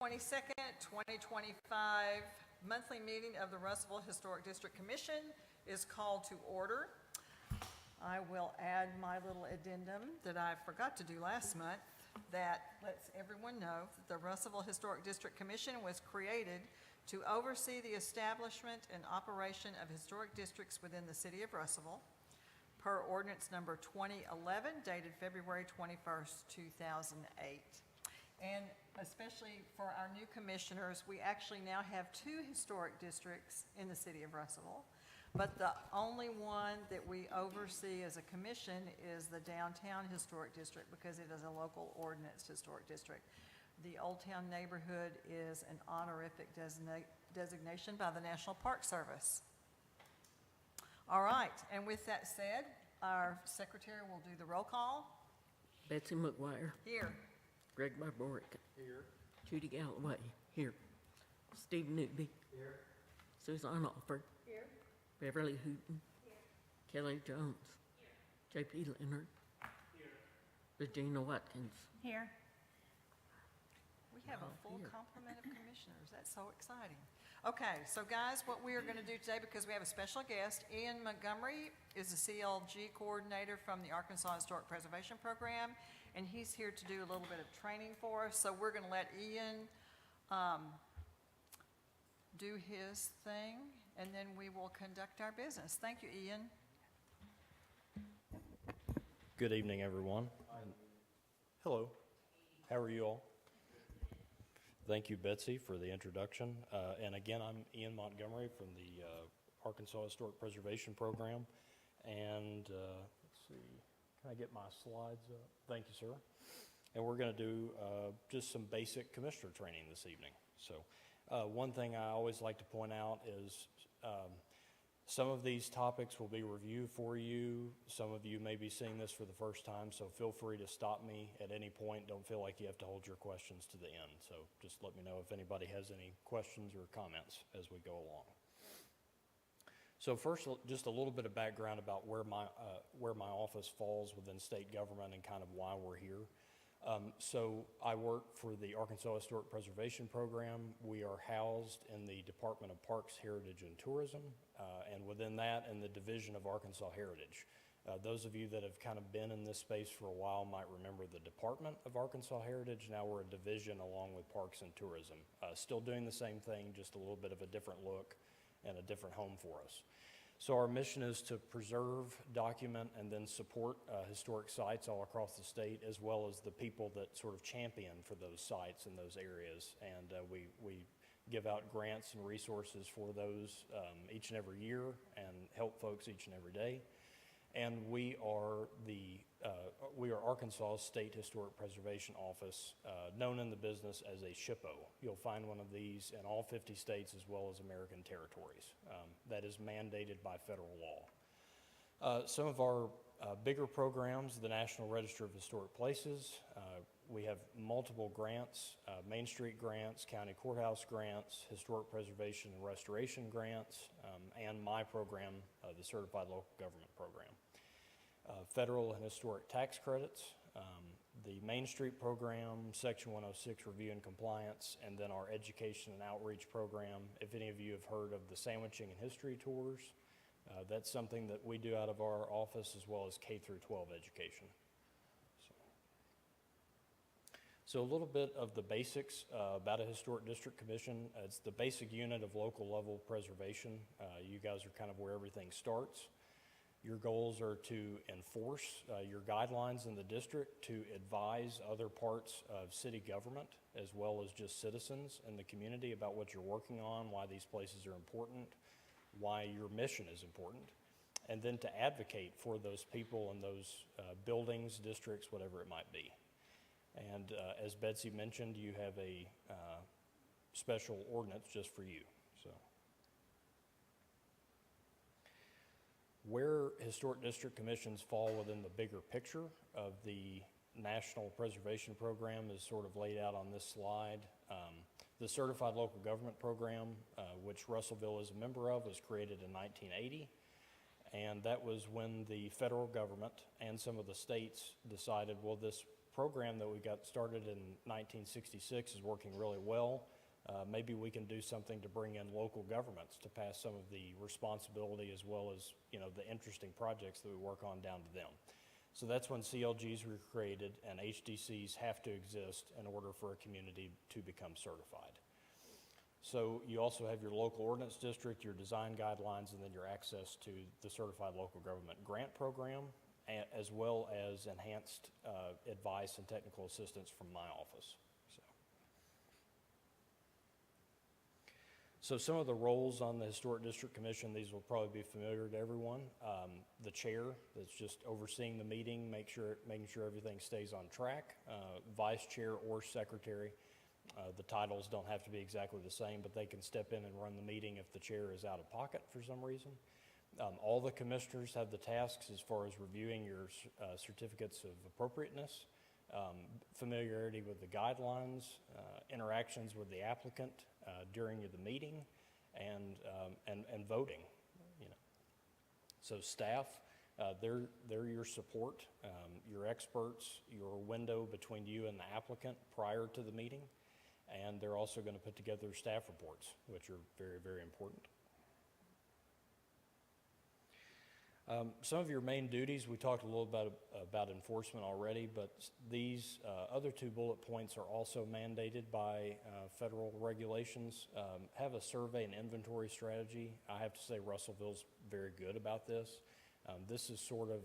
22nd, 2025 monthly meeting of the Russellville Historic District Commission is called to order. I will add my little addendum that I forgot to do last month that lets everyone know that the Russellville Historic District Commission was created to oversee the establishment and operation of historic districts within the city of Russellville, per ordinance number 2011, dated February 21st, 2008. And especially for our new commissioners, we actually now have 2 historic districts in the city of Russellville, but the only one that we oversee as a commission is the Downtown Historic District because it is a local ordinance historic district. The Old Town neighborhood is an honorific designation by the National Park Service. All right, and with that said, our secretary will do the roll call. Betsy McGuire. Here. Greg Barboric. Here. Judy Galloway. Here. Steve Newby. Here. Suzanne Alford. Here. Beverly Hooton. Here. Kelly Jones. Here. J.P. Leonard. Here. Regina Watkins. Here. We have a full complement of commissioners. That's so exciting. Okay, so guys, what we are going to do today, because we have a special guest, Ian Montgomery is the CLG coordinator from the Arkansas Historic Preservation Program, and he's here to do a little bit of training for us. So we're going to let Ian do his thing, and then we will conduct our business. Thank you, Ian. Good evening, everyone. Hello. How are you all? Thank you, Betsy, for the introduction. And again, I'm Ian Montgomery from the Arkansas Historic Preservation Program. And let's see, can I get my slides up? Thank you, sir. And we're going to do just some basic commissioner training this evening. So one thing I always like to point out is some of these topics will be reviewed for you. Some of you may be seeing this for the first time, so feel free to stop me at any point. Don't feel like you have to hold your questions to the end. So just let me know if anybody has any questions or comments as we go along. So first, just a little bit of background about where my office falls within state government and kind of why we're here. So I work for the Arkansas Historic Preservation Program. We are housed in the Department of Parks, Heritage, and Tourism, and within that, in the Division of Arkansas Heritage. Those of you that have kind of been in this space for a while might remember the Department of Arkansas Heritage. Now we're a division along with Parks and Tourism. Still doing the same thing, just a little bit of a different look and a different home for us. So our mission is to preserve, document, and then support historic sites all across the state, as well as the people that sort of champion for those sites in those areas. And we give out grants and resources for those each and every year and help folks each and every day. And we are Arkansas State Historic Preservation Office, known in the business as a SHPO. You'll find one of these in all 50 states as well as American territories. That is mandated by federal law. Some of our bigger programs, the National Register of Historic Places. We have multiple grants, Main Street grants, county courthouse grants, historic preservation and restoration grants, and my program, the Certified Local Government Program. Federal and historic tax credits, the Main Street program, Section 106 review and compliance, and then our education and outreach program. If any of you have heard of the sandwiching and history tours, that's something that we do out of our office, as well as K through 12 education. So a little bit of the basics about a historic district commission. It's the basic unit of local level preservation. You guys are kind of where everything starts. Your goals are to enforce your guidelines in the district, to advise other parts of city government, as well as just citizens in the community about what you're working on, why these places are important, why your mission is important, and then to advocate for those people and those buildings, districts, whatever it might be. And as Betsy mentioned, you have a special ordinance just for you. So, where historic district commissions fall within the bigger picture of the National Preservation Program is sort of laid out on this slide. The Certified Local Government Program, which Russellville is a member of, was created in 1980. And that was when the federal government and some of the states decided, well, this program that we got started in 1966 is working really well. Maybe we can do something to bring in local governments to pass some of the responsibility as well as, the interesting projects that we work on down to them. So that's when CLGs were created, and HDCs have to exist in order for a community to become certified. So you also have your local ordinance district, your design guidelines, and then your access to the Certified Local Government Grant Program, as well as enhanced advice and technical assistance from my office. So some of the roles on the Historic District Commission, these will probably be familiar to everyone. The chair, that's just overseeing the meeting, making sure everything stays on track. Vice chair or secretary. The titles don't have to be exactly the same, but they can step in and run the meeting if the chair is out of pocket for some reason. All the commissioners have the tasks as far as reviewing your certificates of appropriateness, familiarity with the guidelines, interactions with the applicant during the meeting, and voting. So staff, they're your support, your experts, your window between you and the applicant prior to the meeting, and they're also going to put together staff reports, which are very, very important. Some of your main duties, we talked a little about enforcement already, but these other two bullet points are also mandated by federal regulations. Have a survey and inventory strategy. I have to say Russellville's very good about this. This is sort of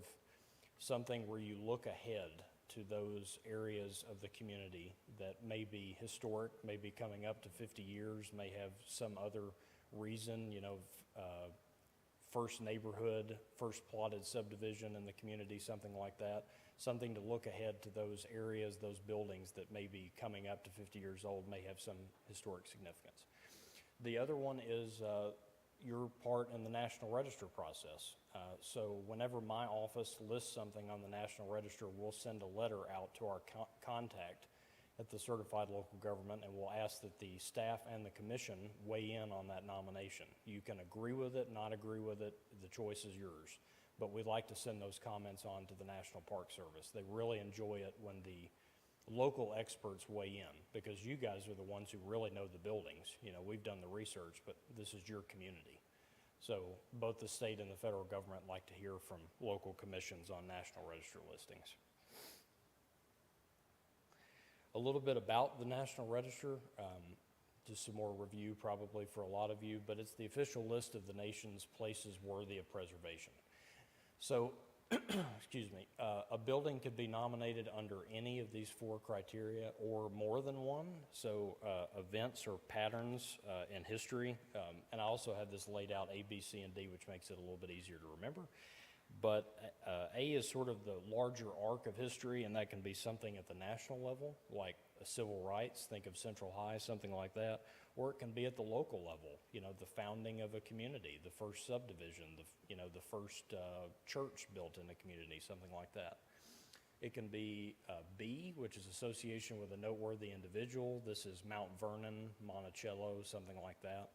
something where you look ahead to those areas of the community that may be historic, may be coming up to 50 years, may have some other reason, first neighborhood, first plotted subdivision in the community, something like that. Something to look ahead to those areas, those buildings that may be coming up to 50 years old, may have some historic significance. The other one is your part in the National Register process. So whenever my office lists something on the National Register, we'll send a letter out to our contact at the Certified Local Government, and we'll ask that the staff and the commission weigh in on that nomination. You can agree with it, not agree with it, the choice is yours. But we'd like to send those comments on to the National Park Service. They really enjoy it when the local experts weigh in, because you guys are the ones who really know the buildings. We've done the research, but this is your community. So both the state and the federal government like to hear from local commissions on National Register listings. A little bit about the National Register, just some more review probably for a lot of you, but it's the official list of the nation's places worthy of preservation. So, excuse me, a building could be nominated under any of these four criteria or more than one. So events or patterns in history, and I also have this laid out A, B, C, and D, which makes it a little bit easier to remember. But A is sort of the larger arc of history, and that can be something at the national level, like civil rights, think of Central High, something like that. Or it can be at the local level, the founding of a community, the first subdivision, the first church built in a community, something like that. It can be B, which is association with a noteworthy individual. This is Mount Vernon, Monticello, something like that.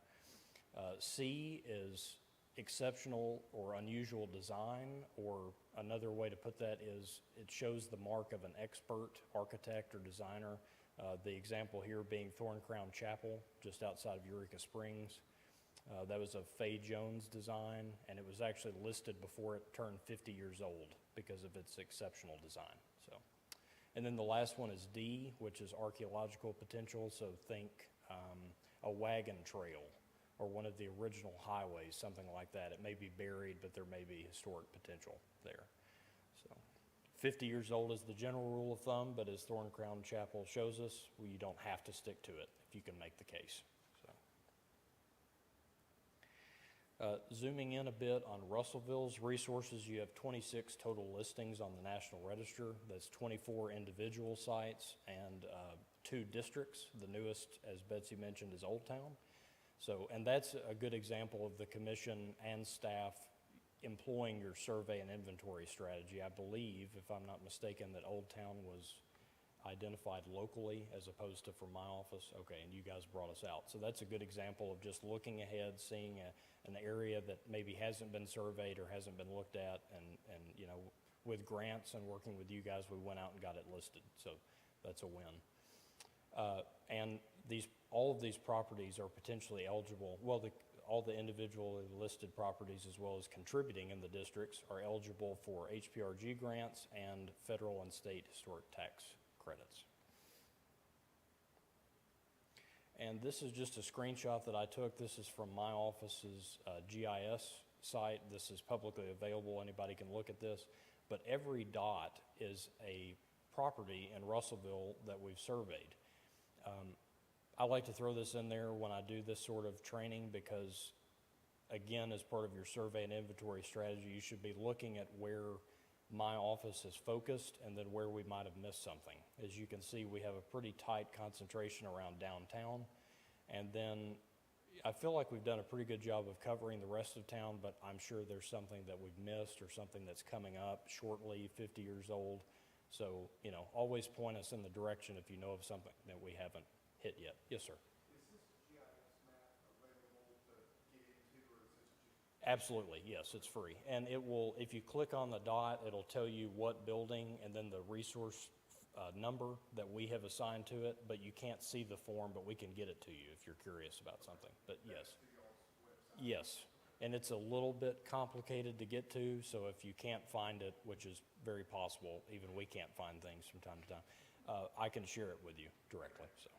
C is exceptional or unusual design, or another way to put that is it shows the mark of an expert architect or designer. The example here being Thorn Crown Chapel, just outside of Eureka Springs. That was a Fay Jones design, and it was actually listed before it turned 50 years old because of its exceptional design. So, and then the last one is D, which is archaeological potential. So think a wagon trail, or one of the original highways, something like that. It may be buried, but there may be historic potential there. So 50 years old is the general rule of thumb, but as Thorn Crown Chapel shows us, you don't have to stick to it if you can make the case. So, zooming in a bit on Russellville's resources, you have 26 total listings on the National Register. That's 24 individual sites and 2 districts. The newest, as Betsy mentioned, is Old Town. So, and that's a good example of the commission and staff employing your survey and inventory strategy. I believe, if I'm not mistaken, that Old Town was identified locally as opposed to from my office. Okay, and you guys brought us out. So that's a good example of just looking ahead, seeing an area that maybe hasn't been surveyed or hasn't been looked at, and with grants and working with you guys, we went out and got it listed, so that's a win. And all of these properties are potentially eligible, well, all the individually listed properties as well as contributing in the districts are eligible for HPRG grants and federal and state historic tax credits. And this is just a screenshot that I took. This is from my office's GIS site. This is publicly available. Anybody can look at this. But every dot is a property in Russellville that we've surveyed. I like to throw this in there when I do this sort of training because, again, as part of your survey and inventory strategy, you should be looking at where my office is focused and then where we might have missed something. As you can see, we have a pretty tight concentration around downtown. And then I feel like we've done a pretty good job of covering the rest of town, but I'm sure there's something that we've missed or something that's coming up shortly, 50 years old. So, always point us in the direction if you know of something that we haven't hit yet. Yes, sir. Is this GIS map available to get into, or is this just? Absolutely, yes, it's free. And it will, if you click on the dot, it'll tell you what building and then the resource number that we have assigned to it, but you can't see the form, but we can get it to you if you're curious about something. But yes. Yes, and it's a little bit complicated to get to, so if you can't find it, which is very possible, even we can't find things from time to time, I can share it with you directly, so.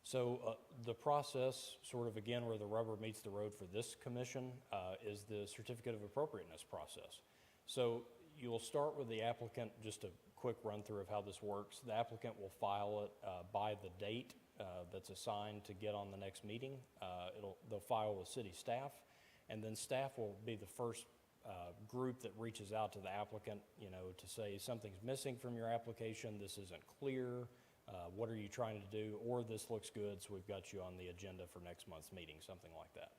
So the process, sort of again where the rubber meets the road for this commission, is the certificate of appropriateness process. So you'll start with the applicant, just a quick run through of how this works. The applicant will file it by the date that's assigned to get on the next meeting. They'll file with city staff, and then staff will be the first group that reaches out to the applicant, to say something's missing from your application, this isn't clear. What are you trying to do? Or this looks good, so we've got you on the agenda for next month's meeting, something like that.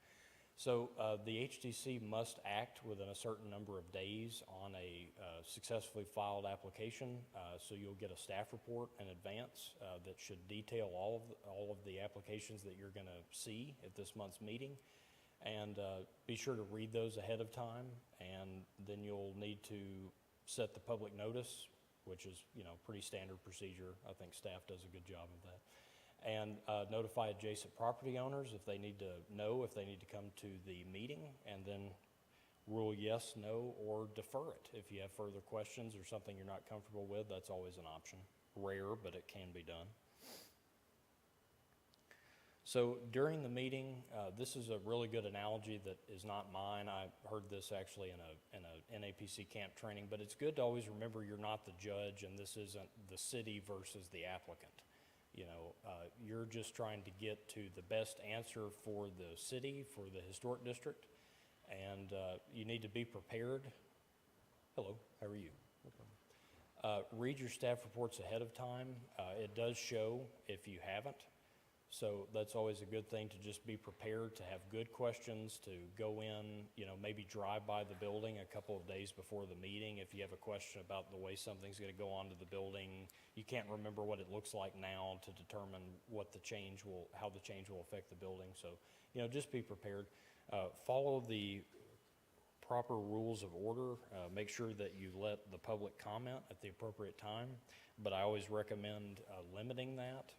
So the HTC must act within a certain number of days on a successfully filed application. So you'll get a staff report in advance that should detail all of the applications that you're going to see at this month's meeting. And be sure to read those ahead of time. And then you'll need to set the public notice, which is, pretty standard procedure. I think staff does a good job of that. And notify adjacent property owners if they need to know, if they need to come to the meeting, and then rule yes, no, or defer it. If you have further questions or something you're not comfortable with, that's always an option. Rare, but it can be done. So during the meeting, this is a really good analogy that is not mine. I heard this actually in a NAPC camp training, but it's good to always remember you're not the judge and this isn't the city versus the applicant. You're just trying to get to the best answer for the city, for the historic district, and you need to be prepared. Hello, how are you? Read your staff reports ahead of time. It does show if you haven't. So that's always a good thing, to just be prepared to have good questions, to go in, maybe drive by the building a couple of days before the meeting. If you have a question about the way something's going to go onto the building, you can't remember what it looks like now to determine how the change will affect the building. So, just be prepared. Follow the proper rules of order. Make sure that you let the public comment at the appropriate time. But I always recommend limiting that,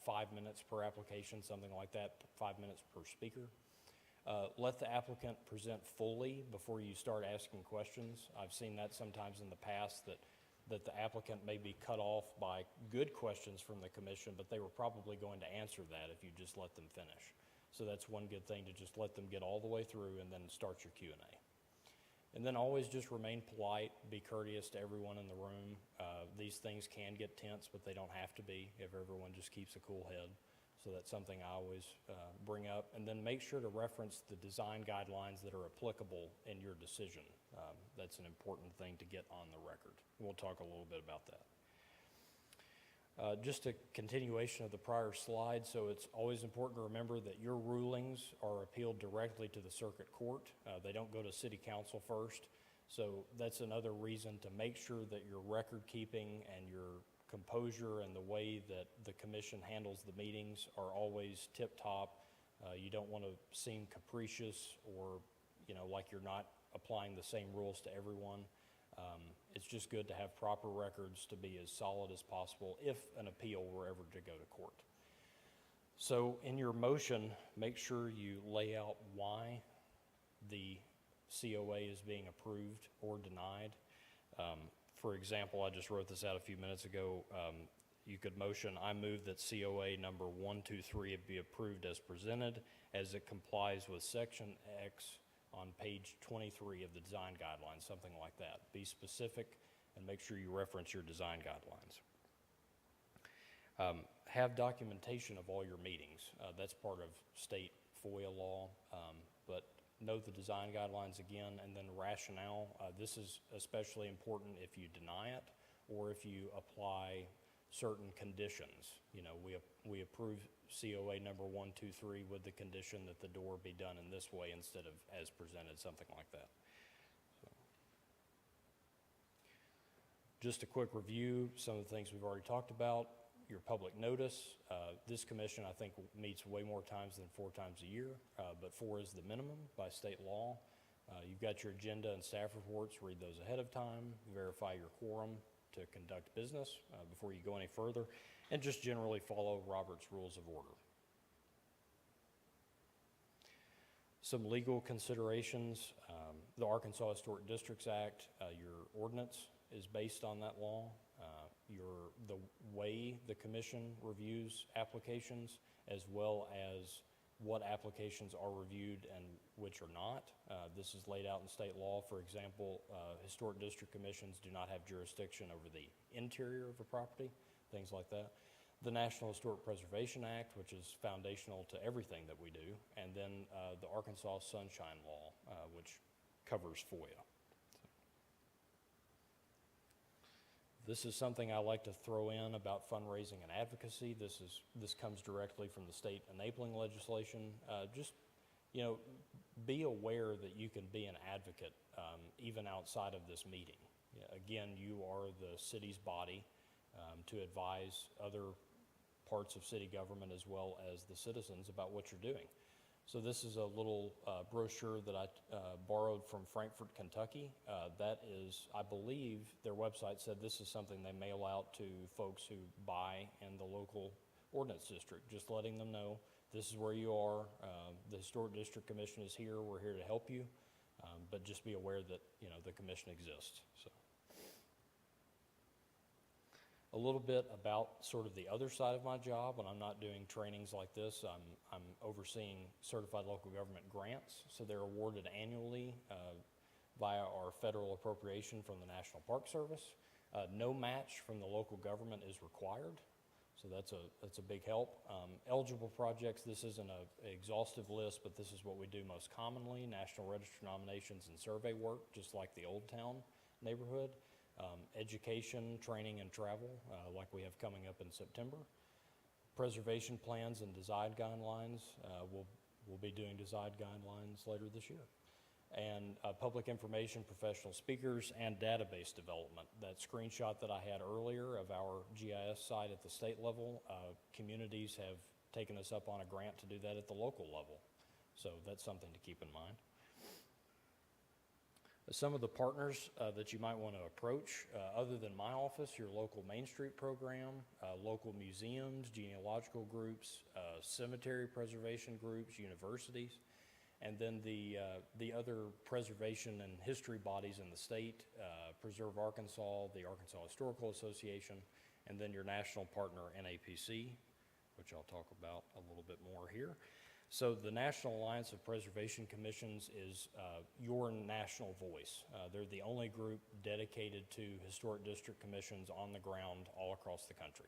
5 minutes per application, something like that, 5 minutes per speaker. Let the applicant present fully before you start asking questions. I've seen that sometimes in the past, that the applicant may be cut off by good questions from the commission, but they were probably going to answer that if you just let them finish. So that's one good thing, to just let them get all the way through and then start your Q&A. And then always just remain polite, be courteous to everyone in the room. These things can get tense, but they don't have to be if everyone just keeps a cool head. So that's something I always bring up. And then make sure to reference the design guidelines that are applicable in your decision. That's an important thing to get on the record. We'll talk a little bit about that. Just a continuation of the prior slide, so it's always important to remember that your rulings are appealed directly to the circuit court. They don't go to city council first, so that's another reason to make sure that your record keeping and your composure and the way that the commission handles the meetings are always tip-top. You don't want to seem capricious or, like you're not applying the same rules to everyone. It's just good to have proper records to be as solid as possible if an appeal were ever to go to court. So in your motion, make sure you lay out why the COA is being approved or denied. For example, I just wrote this out a few minutes ago. You could motion, I move that COA number 123 be approved as presented as it complies with section X on page 23 of the design guidelines, something like that. Be specific and make sure you reference your design guidelines. Have documentation of all your meetings. That's part of state FOIA law, but know the design guidelines again, and then rationale. This is especially important if you deny it or if you apply certain conditions. We approve COA number 123 with the condition that the door be done in this way instead of as presented, something like that. So. Just a quick review, some of the things we've already talked about. Your public notice. This commission, I think, meets way more times than 4 times a year, but 4 is the minimum by state law. You've got your agenda and staff reports. Read those ahead of time. Verify your quorum to conduct business before you go any further, and just generally follow Robert's Rules of Order. Some legal considerations. The Arkansas Historic Districts Act, your ordinance is based on that law. The way the commission reviews applications, as well as what applications are reviewed and which are not. This is laid out in state law. For example, historic district commissions do not have jurisdiction over the interior of a property, things like that. The National Historic Preservation Act, which is foundational to everything that we do, and then the Arkansas Sunshine Law, which covers FOIA. This is something I like to throw in about fundraising and advocacy. This comes directly from the state enabling legislation. Just, be aware that you can be an advocate even outside of this meeting. Again, you are the city's body to advise other parts of city government as well as the citizens about what you're doing. So this is a little brochure that I borrowed from Frankfort, Kentucky. That is, I believe, their website said this is something they mail out to folks who buy in the local ordinance district, just letting them know this is where you are. The Historic District Commission is here. We're here to help you, but just be aware that the commission exists. So. A little bit about sort of the other side of my job when I'm not doing trainings like this. I'm overseeing certified local government grants. So they're awarded annually via our federal appropriation from the National Park Service. No match from the local government is required. So that's a big help. Eligible projects, this isn't an exhaustive list, but this is what we do most commonly. National Register nominations and survey work, just like the Old Town neighborhood. Education, training, and travel, like we have coming up in September. Preservation plans and design guidelines. We'll be doing design guidelines later this year. And public information, professional speakers, and database development. That screenshot that I had earlier of our GIS site at the state level, communities have taken us up on a grant to do that at the local level. So that's something to keep in mind. Some of the partners that you might want to approach, other than my office, your local Main Street program, local museums, genealogical groups, cemetery preservation groups, universities, and then the other preservation and history bodies in the state, Preserve Arkansas, the Arkansas Historical Association, and then your national partner, NAPC, which I'll talk about a little bit more here. So the National Alliance of Preservation Commissions is your national voice. They're the only group dedicated to historic district commissions on the ground all across the country.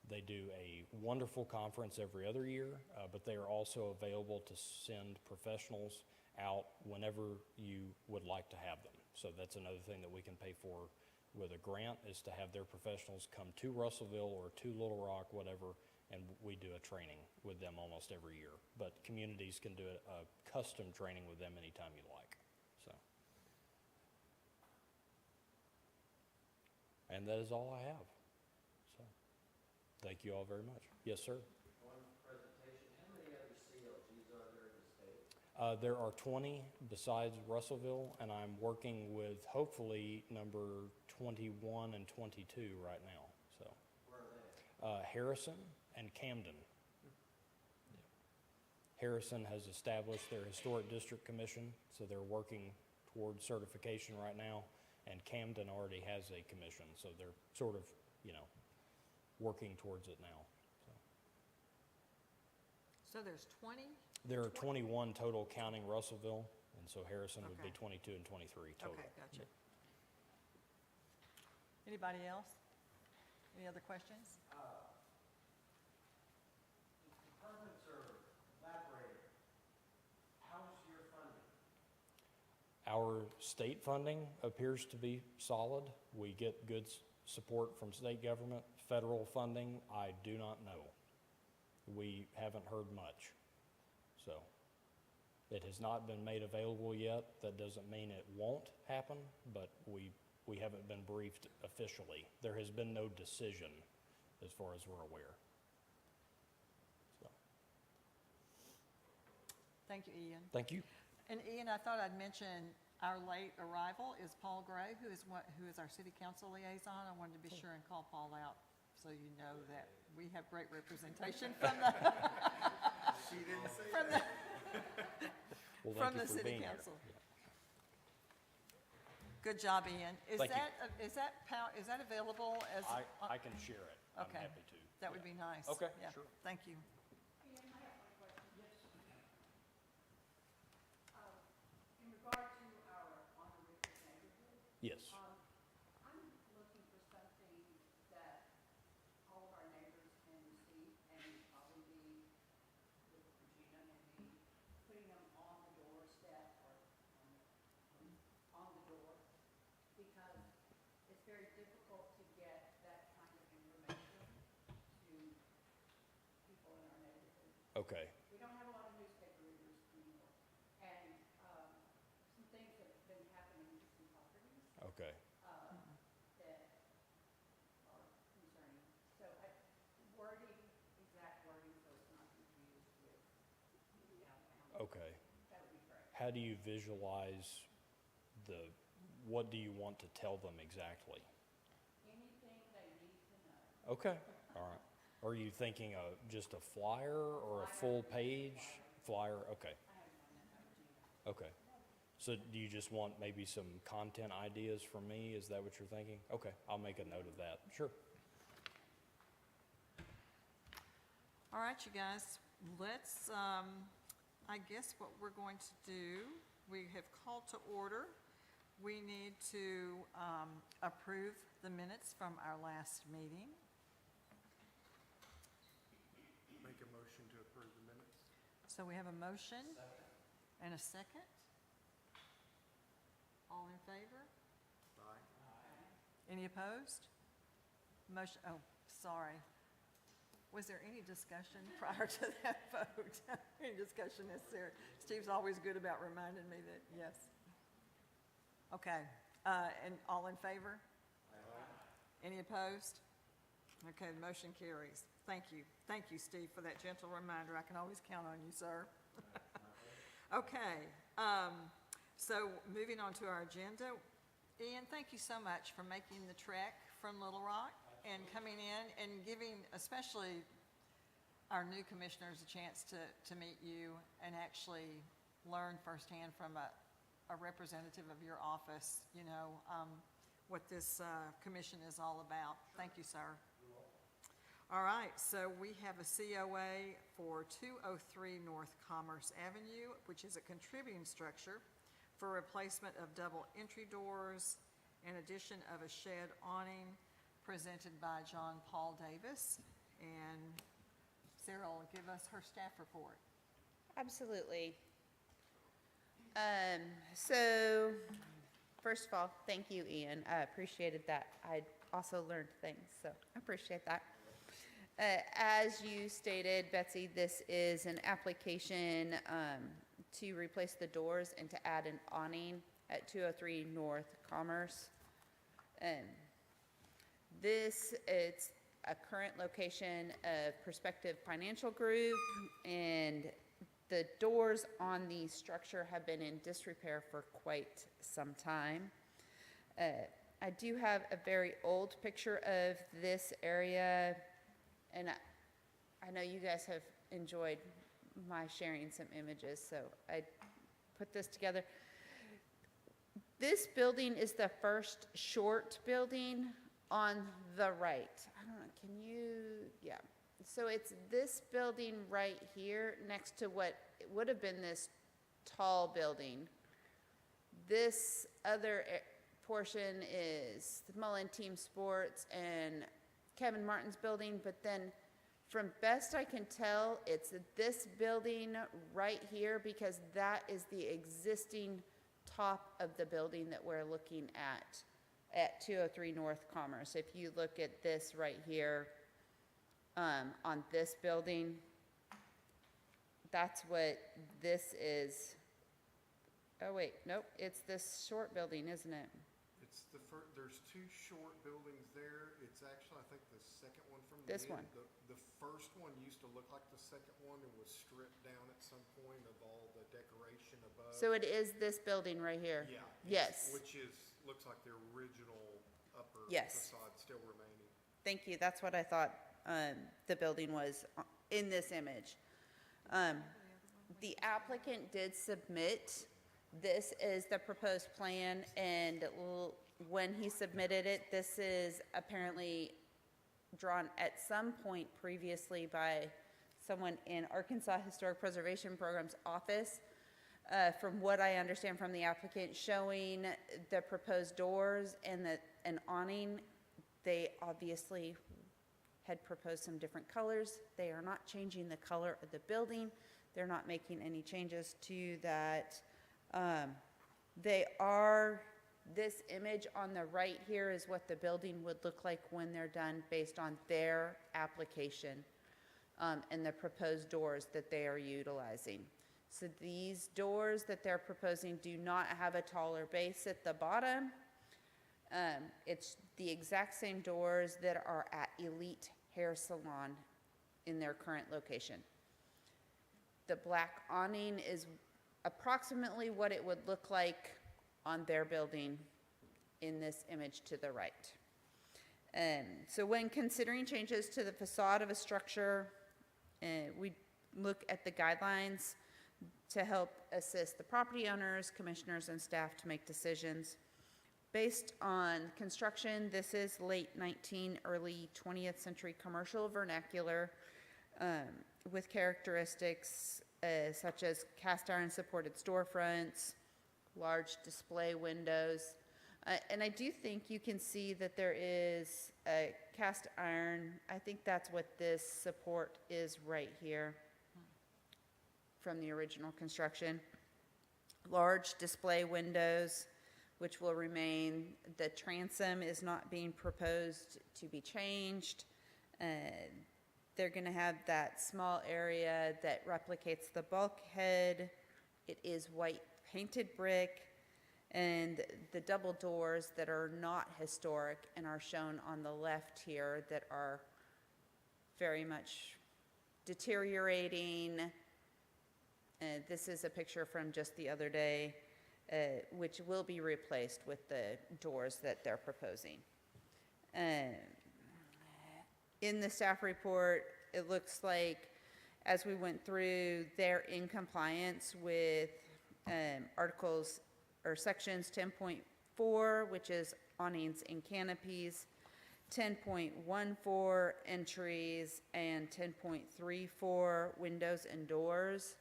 They do a wonderful conference every other year, but they are also available to send professionals out whenever you would like to have them. So that's another thing that we can pay for with a grant, is to have their professionals come to Russellville or to Little Rock, whatever, and we do a training with them almost every year. But communities can do a custom training with them anytime you like. So, and that is all I have. So, thank you all very much. Yes, sir. One presentation, how many other CLGs There are 20 besides Russellville, and I'm working with hopefully number 21 and 22 right now, so. Where are they? Harrison and Camden. Harrison has established their Historic District Commission, so they're working towards certification right now, and Camden already has a commission, so they're sort of, working towards it now. So there's 20? There are 21 total counting Russellville, and so Harrison would be Okay. 22 and 23 total. Okay, gotcha. Anybody else? Any other questions? The permits are evaporated. How's your funding? Our state funding appears to be solid. We get good support from state government. Federal funding, I do not know. We haven't heard much. So it has not been made available yet. That doesn't mean it won't happen, but we haven't been briefed officially. There has been no decision as far as we're aware. So, Thank you, Ian. thank you. And Ian, I thought I'd mention our late arrival is Paul Gray, who is our city council liaison. I wanted to be sure and call Paul out so you know that we have great representation from the, She didn't say from that. the, Well, from thank you the for city being here. council. Good job, Ian. Thank you. Is that available as? I can share it. I'm Okay. happy to. That would be nice. Okay, Yeah. sure. Thank you. In regard to our On the River neighborhood, Yes. I'm looking for something that all of our neighbors can receive, and it would probably be with Regina and me, putting them on the doorstep or on the door, because it's very difficult to get that kind of information to people in our neighborhood. Okay. We don't have a lot of newspaper readers anymore, and some things have been happening to some properties Okay. that are concerning. So wording, exact wording, so it's not confused with downtown. Okay. That would be great. How do you visualize what do you want to tell them exactly? Anything they need to know. Okay, all right. Are you thinking of just a flyer or a full page flyer? Okay. Okay. So do you just want maybe some content ideas from me? Is that what you're thinking? Okay, I'll make a note of that. Sure. All right, you guys, let's, I guess what we're going to do, we have called to order. We need to approve the minutes from our last meeting. Make a motion to approve the minutes. So we have a motion and a second. All in favor? Aye. Any opposed? Motion, oh, sorry. Was there any discussion prior to that vote? Any discussion necessary? Steve's always good about reminding me that, yes. Okay, and all in favor? Any opposed? Okay, the motion carries. Thank you. Thank you, Steve, for that gentle reminder. I can always count on you, sir. Okay, so moving on to our agenda. Ian, thank you so much for making the trek from Little Rock and coming in and giving especially our new commissioners a chance to meet you and actually learn firsthand from a representative of your office, what this commission is all about. Thank you, sir. All right, so we have a COA for 203 North Commerce Avenue, which is a contributing structure for replacement of double entry doors and addition of a shed awning presented by John Paul Davis. And Sarah will give us her staff report. Absolutely. So, first of all, thank you, Ian. I appreciated that. I also learned things, so I appreciate that. As you stated, Betsy, this is an application to replace the doors and to add an awning at 203 North Commerce. It's a current location of Prospective Financial Group, and the doors on the structure have been in disrepair for quite some time. I do have a very old picture of this area, and I know you guys have enjoyed my sharing some images, so I put this together. This building is the first short building on the right. I don't know, can you, yeah. So it's this building right here next to what it would have been this tall building. This other portion is the Mullen Team Sports and Kevin Martin's building, but then from best I can tell, it's this building right here because that is the existing top of the building that we're looking at 203 North Commerce. If you look at this right here, on this building, that's what this is. Oh wait, nope, it's this short building, isn't it? It's there's two short buildings there. It's actually, I think, the second one from the This end. one. The first one used to look like the second one and was stripped down at some point of all the decoration above. So it is this building right here? Yeah. Yes. Which looks like the original upper Yes. facade still remaining. Thank you, that's what I thought the building was in this image. The applicant did submit, this is the proposed plan, and when he submitted it, this is apparently drawn at some point previously by someone in Arkansas Historic Preservation Program's office. From what I understand from the applicant, showing the proposed doors and an awning. They obviously had proposed some different colors. They are not changing the color of the building. They're not making any changes to that. This image on the right here is what the building would look like when they're done based on their application and the proposed doors that they are utilizing. So these doors that they're proposing do not have a taller base at the bottom. It's the exact same doors that are at Elite Hair Salon in their current location. The black awning is approximately what it would look like on their building in this image to the right. So when considering changes to the facade of a structure, we look at the guidelines to help assist the property owners, commissioners, and staff to make decisions. Based on construction, this is late 19, early 20th century commercial vernacular with characteristics such as cast iron supported storefronts, large display windows. And I do think you can see that there is a cast iron. I think that's what this support is right here from the original construction. Large display windows, which will remain. The transom is not being proposed to be changed. They're going to have that small area that replicates the bulkhead. It is white painted brick, and the double doors that are not historic and are shown on the left here that are very much deteriorating. This is a picture from just the other day, which will be replaced with the doors that they're proposing. In the staff report, it looks like as we went through, they're in compliance with articles or sections 10.4, which is awnings and canopies, 10.14 entries, and 10.34 windows and doors.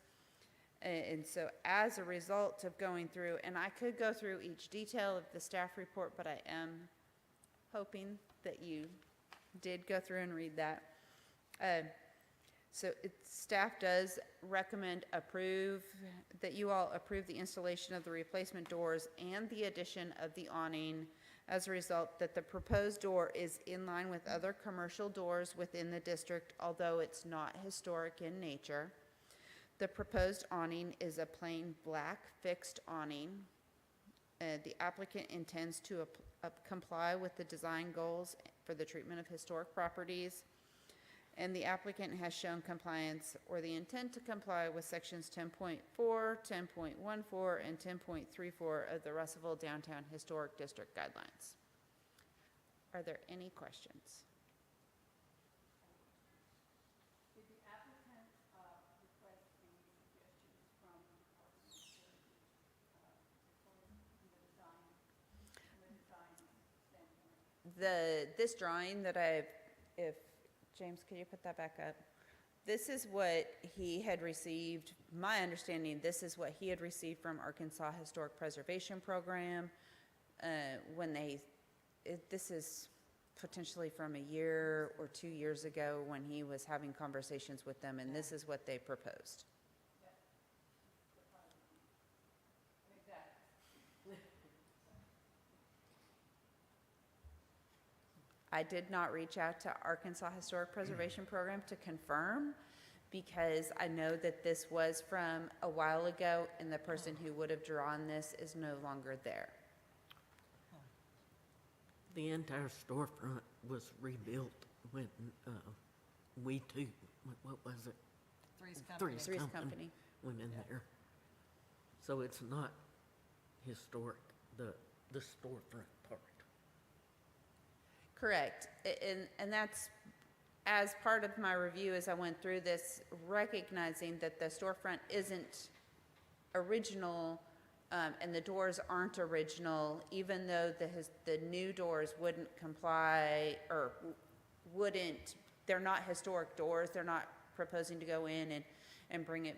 And so as a result of going through, and I could go through each detail of the staff report, but I am hoping that you did go through and read that. Staff does recommend that you all approve the installation of the replacement doors and the addition of the awning as a result that the proposed door is in line with other commercial doors within the district, although it's not historic in nature. The proposed awning is a plain black fixed awning. The applicant intends to comply with the design goals for the treatment of historic properties. and the applicant has shown compliance or the intent to comply with sections 10.4, 10.14, and 10.34 of the Russellville Downtown Historic District Guidelines. Are there any questions? Did the applicant request any suggestions from the design standpoint? This drawing that James, could you put that back up? This is what he had received, my understanding, this is what he had received from Arkansas Historic Preservation Program this is potentially from a year or 2 years ago when he was having conversations with them, and this is what they proposed. I did not reach out to Arkansas Historic Preservation Program to confirm, because I know that this was from a while ago and the person who would have drawn this is no longer there. The entire storefront was rebuilt when what was it? Three's Company. Three's Company. Went in there. So it's not historic, the storefront part. Correct. And that's, as part of my review as I went through this, recognizing that the storefront isn't original and the doors aren't original, even though the new doors wouldn't comply or they're not historic doors. They're not proposing to go in and bring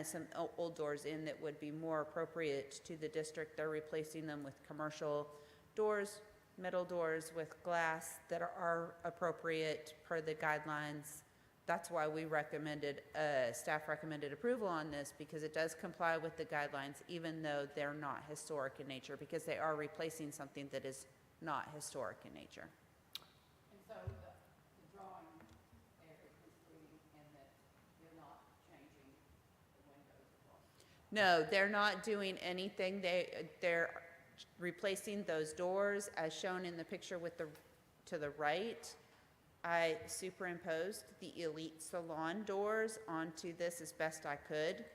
some old doors in that would be more appropriate to the district. They're replacing them with commercial doors, metal doors with glass that are appropriate per the guidelines. That's why we staff recommended approval on this, because it does comply with the guidelines, even though they're not historic in nature, because they are replacing something that is not historic in nature. And so the drawing there is misleading in that you're not changing the windows across. No, they're not doing anything. They're replacing those doors as shown in the picture to the right. I superimposed the Elite Salon doors onto this as best I could,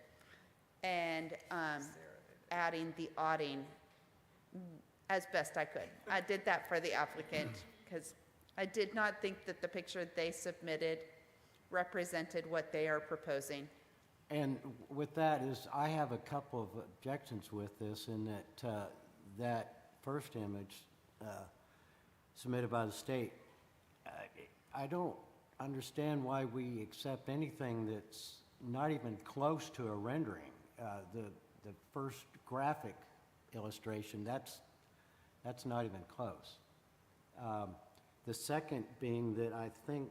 and adding the awning as best I could. I did that for the applicant because I did not think that the picture they submitted represented what they are proposing. And with that is, I have a couple of objections with this, in that that first image submitted by the state, I don't understand why we accept anything that's not even close to a rendering. The first graphic illustration, that's not even close. The second being that I think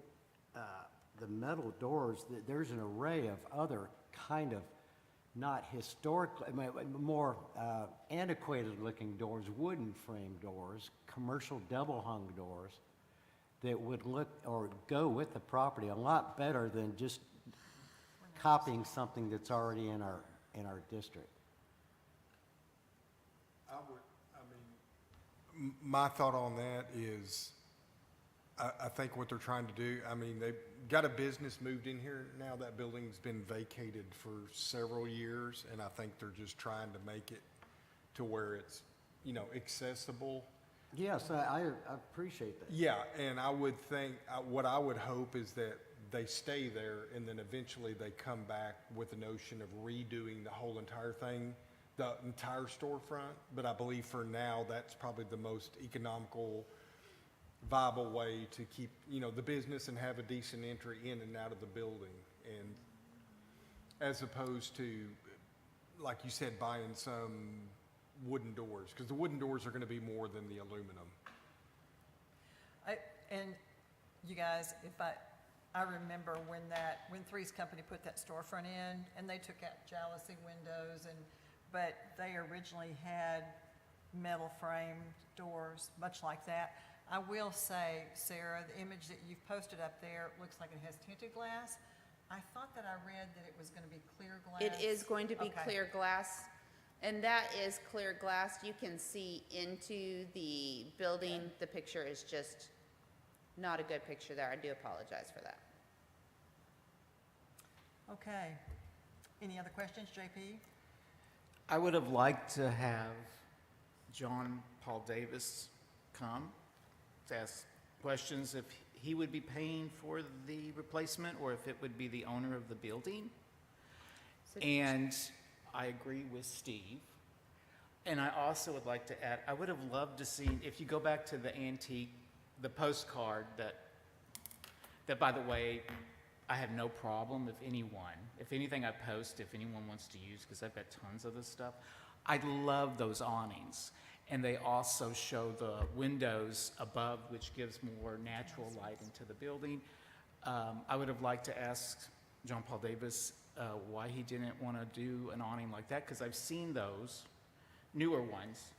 the metal doors, there's an array of other kind of not historical, more antiquated looking doors, wooden frame doors, commercial double hung doors that would look or go with the property a lot better than just copying something that's already in our district. My thought on that is, I think what they're trying to do, they've got a business moved in here now. That building's been vacated for several years, and I think they're just trying to make it to where it's, accessible. Yes, I appreciate that. Yeah, and I would think, what I would hope is that they stay there, and then eventually they come back with the notion of redoing the whole entire thing, the entire storefront. But I believe for now, that's probably the most economical, viable way to keep, the business and have a decent entry in and out of the building. And as opposed to, like you said, buying some wooden doors, because the wooden doors are going to be more than the aluminum. And you guys, I remember when Three's Company put that storefront in, and they took out jalousie windows, but they originally had metal framed doors, much like that. I will say, Sarah, the image that you've posted up there looks like it has tinted glass. I thought that I read that it was going to be clear glass. It is going to be Okay. clear glass, and that is clear glass. You can see into the building. The picture is just not a good picture there. I do apologize for that. Okay. Any other questions, JP? I would have liked to have John Paul Davis come to ask questions if he would be paying for the replacement or if it would be the owner of the building. So- And I agree with Steve. And I also would like to add, I would have loved to see, if you go back to the antique, the postcard that by the way, I have no problem if anything I post, if anyone wants to use, because I've got tons of this stuff. I love those awnings. And they also show the windows above, which gives more natural light into the building. I would have liked to ask John Paul Davis why he didn't want to do an awning like that, because I've seen those newer ones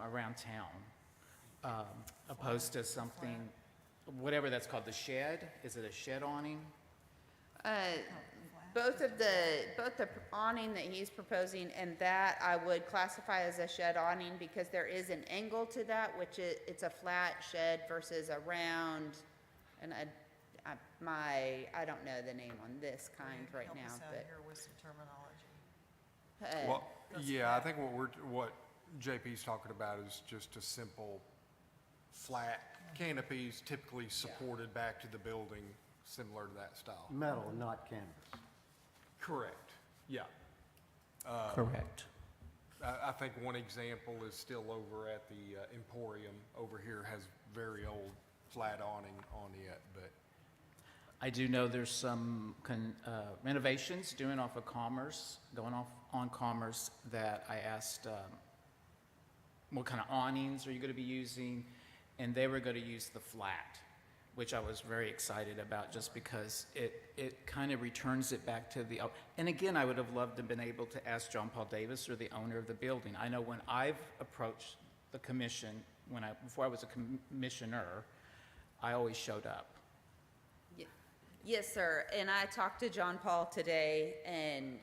around town, opposed to something, whatever that's called, the shed. Is it a shed awning? Both the awning that he's proposing and that I would classify as a shed awning because there is an angle to that, which it's a flat shed versus a round, and I don't know the name on this kind right Help now, us out but. here with some terminology. Well, That's yeah, I flat. think what JP's talking about is just a simple flat canopies typically supported back to the building, similar to that style. Metal, not canvas. Correct, yeah. Correct. I think one example is still over at the Emporium over here, has very old flat awning on it, but I do know there's some renovations going off on Commerce that I asked, what kind of awnings are you going to be using? And they were going to use the flat, which I was very excited about just because it kind of returns it back to the, and again, I would have loved to have been able to ask John Paul Davis or the owner of the building. I know when I've approached the commission, before I was a commissioner, I always showed up. Yes, sir. And I talked to John Paul today, and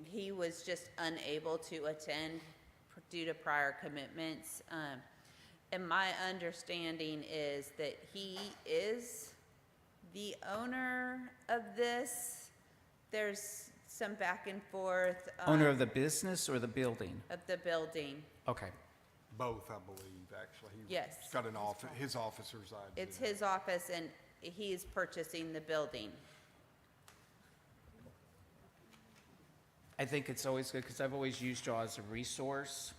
he was just unable to attend due to prior commitments. And my understanding is that he is the owner of this. There's some back and forth. Owner of the business or the building? Of the building. Okay. both, I believe, actually. Yes. He's got an office, his office resides in It's there. his office, and he's purchasing the building. I think it's always good, because I've always used y'all as a resource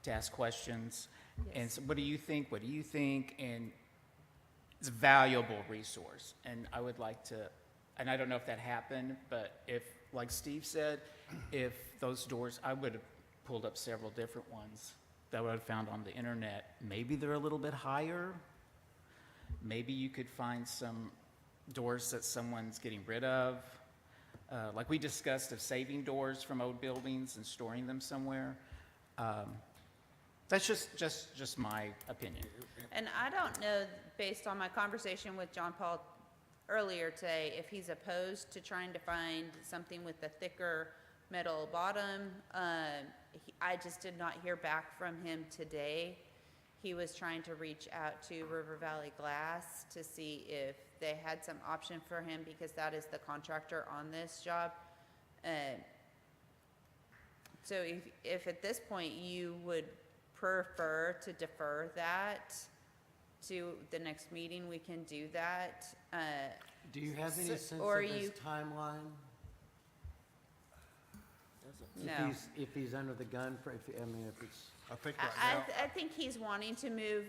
to ask questions. And Yes. so, what do you think? What do you think? And it's a valuable resource. And I would like to, and I don't know if that happened, but if, like Steve said, if those doors, I would have pulled up several different ones that I would have found on the internet. Maybe they're a little bit higher. Maybe you could find some doors that someone's getting rid of. Like we discussed, of saving doors from old buildings and storing them somewhere. That's just my opinion. And I don't know, based on my conversation with John Paul earlier today, if he's opposed to trying to find something with a thicker metal bottom. I just did not hear back from him today. He was trying to reach out to River Valley Glass to see if they had some option for him, because that is the contractor on this job. So if at this point you would prefer to defer that to the next meeting, we can do that. Do you have any sense or of his you- timeline? No. If he's under the gun for, if it's, I think right now, I think he's wanting to move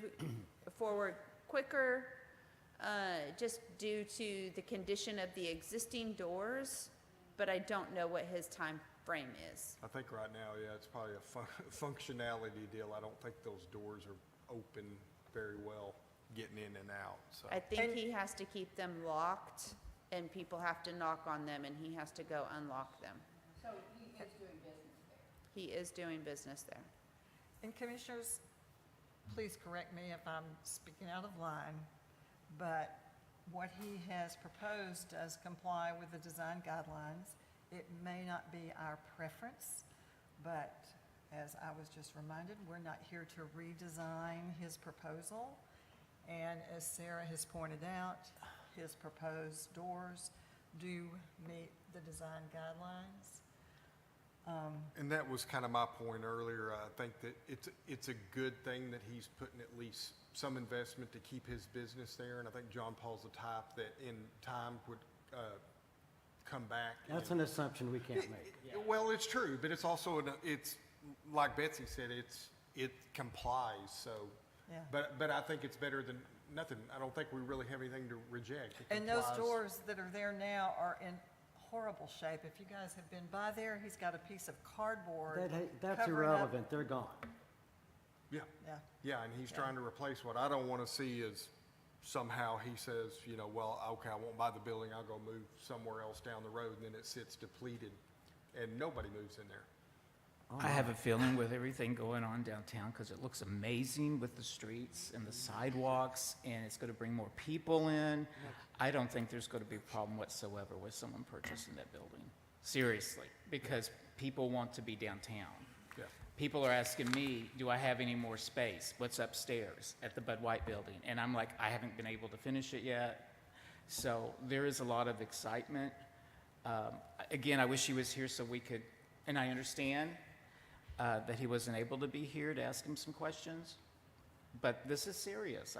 forward quicker, just due to the condition of the existing doors, but I don't know what his time frame is. I think right now, yeah, it's probably a functionality deal. I don't think those doors are open very well, getting in and out, so. I think he has to keep them locked, and people have to knock on them, and he has to go unlock them. So he is doing business there. He is doing business there. And commissioners, please correct me if I'm speaking out of line, but what he has proposed does comply with the design guidelines. It may not be our preference, but as I was just reminded, we're not here to redesign his proposal. And as Sarah has pointed out, his proposed doors do meet the design guidelines. And that was kind of my point earlier. I think that it's a good thing that he's putting at least some investment to keep his business there. And I think John Paul's the type that in time would come back. That's an assumption we can't make. Well, it's true, but it's also, it's, like Betsy said, it complies, so. Yeah. But I think it's better than nothing. I don't think we really have anything to reject. It And those complies. doors that are there now are in horrible shape. If you guys have been by there, he's got a piece of cardboard That's covering up- irrelevant, they're gone. Yeah. Yeah, Yeah, and he's trying to replace what I don't want to see is somehow he says, well, okay, I won't buy the building, I'll go move somewhere else down the road, and then it sits depleted, and nobody moves in there. I have a feeling with everything going on downtown, because it looks amazing with the streets and the sidewalks, and it's going to bring more people in. I don't think there's going to be a problem whatsoever with someone purchasing that building. Seriously, because people want to be downtown. Yeah. People are asking me, do I have any more space? What's upstairs at the Bud White building? And I'm like, I haven't been able to finish it yet. So there is a lot of excitement. Again, I wish he was here so we could, and I understand that he wasn't able to be here to ask him some questions, but this is serious.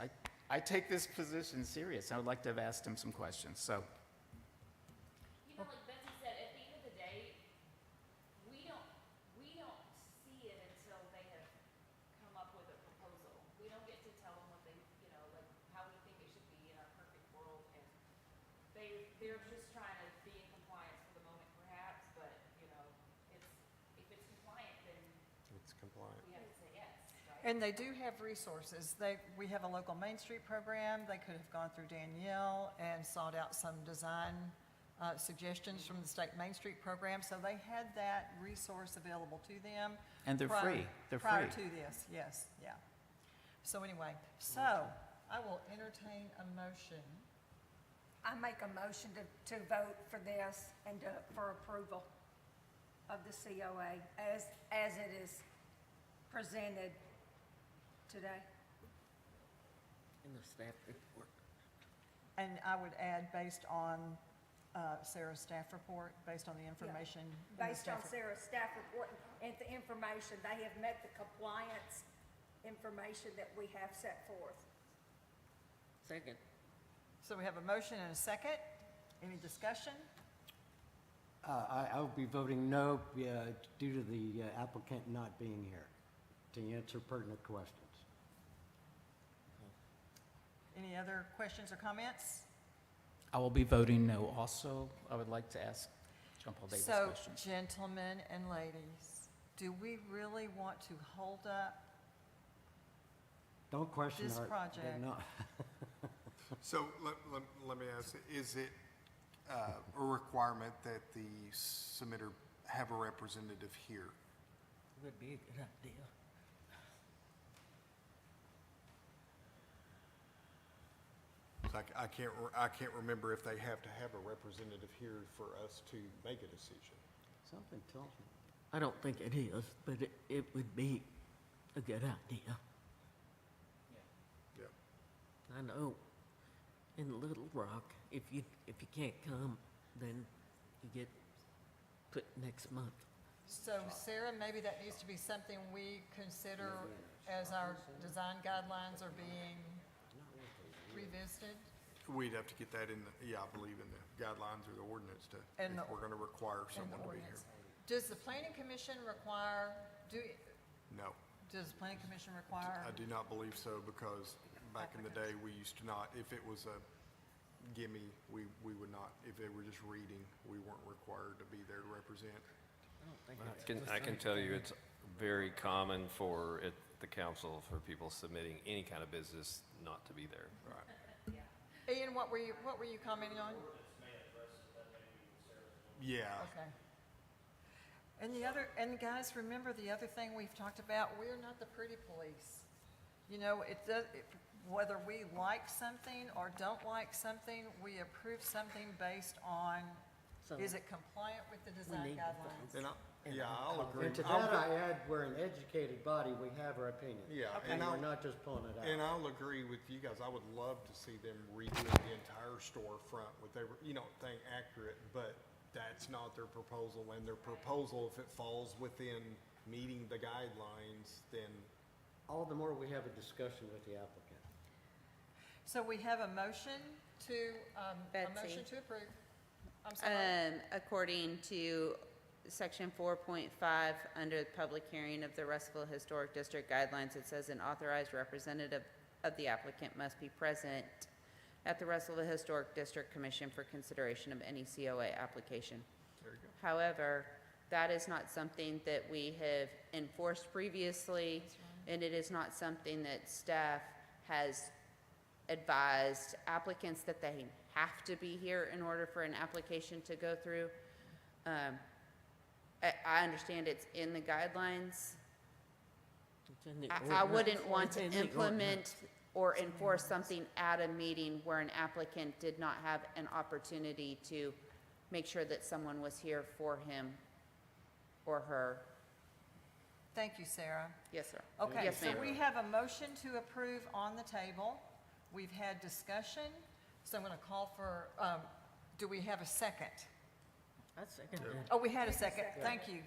I take this position serious. I would like to have asked him some questions, so. You know, like Betsy said, at the end of the day, we don't see it until they have come up with a proposal. We don't get to tell them what they, like how we think it should be in our perfect world, and they're just trying to be in compliance for the moment perhaps, but, if it's compliant, then It's compliant. we have to say yes, right? and they do have resources. We have a local Main Street program. They could have gone through Danielle and sought out some design suggestions from the state Main Street program. So they had that resource available to them. And they're prior- free. They're Prior free. to this, yes, yeah. So anyway, so I will entertain a motion. I make a motion to vote for this and for approval of the COA as it is presented today. In the staff report. And I would add, based on Sarah's staff report, based on the information. in the Based on staff Sarah's staff report and the information, they have met the compliance information that we have set forth. Second. So we have a motion and a second. Any discussion? I will be voting no due to the applicant not being here to answer pertinent questions. Any other questions or comments? I will be voting no also. I would like to ask John Paul Davis So, questions. gentlemen and ladies, do we really want to hold up? Don't question This our. project. No. So let me ask, is it a requirement that the submitter have a representative here? Would be a good idea. I can't remember if they have to have a representative here for us to make a decision. Something tells me. I don't think it is, but it would be a good idea. Yep. I know in Little Rock, if you can't come, then you get put next month. So Sarah, maybe that needs to be something we consider as our design guidelines are being revisited. We'd have to get that in I believe in the guidelines or the ordinance And if the- we're gonna require in the someone to be here. ordinance. Does the planning commission require, No, does the planning commission require? I do not believe so, because back in the day, we used to not, if it was a gimme, we would not, if they were just reading, we weren't required to be there to represent. I can tell you, it's very common for the council, for people submitting any kind of business not to be there. Right. Ian, what were you commenting on? Yeah. Okay. And guys, remember the other thing we've talked about, we're not the pretty police. Whether we like something or don't like something, we approve something based on So Is it compliant with the we design need to guidelines? find- Yeah, I'll agree. And to I'll that, go- I add, we're an educated body, we have our opinion. Yeah, Okay. And and we're I'll, not just pulling it and out. I'll agree with you guys. I would love to see them redoing the entire storefront with every, thing accurate, but that's not their proposal. And their proposal, if it falls within meeting the guidelines, then All the more we have a discussion with the applicant. So we have a motion to, a Betsy. motion to approve. I'm sorry. According to section 4.5, under the public hearing of the Russellville Historic District guidelines, it says an authorized representative of the applicant must be present at the Russellville Historic District Commission for consideration of any COA application. there you go. However, that is not something that we have enforced previously, and it is not something that staff has advised applicants that they have to be here in order for an application to go through. I understand it's in the guidelines. It's in the I ordinance. wouldn't want It's to in the implement ordinance. or enforce something at a meeting where an applicant did not have an opportunity to make sure that someone was here for him or her. Thank you, Sarah. Yes, sir. Okay, Yes, so ma'am. we have a motion to approve on the table. We've had discussion, so I'm going to call for, do we have a second? I second that. Oh, we had a second. Thank you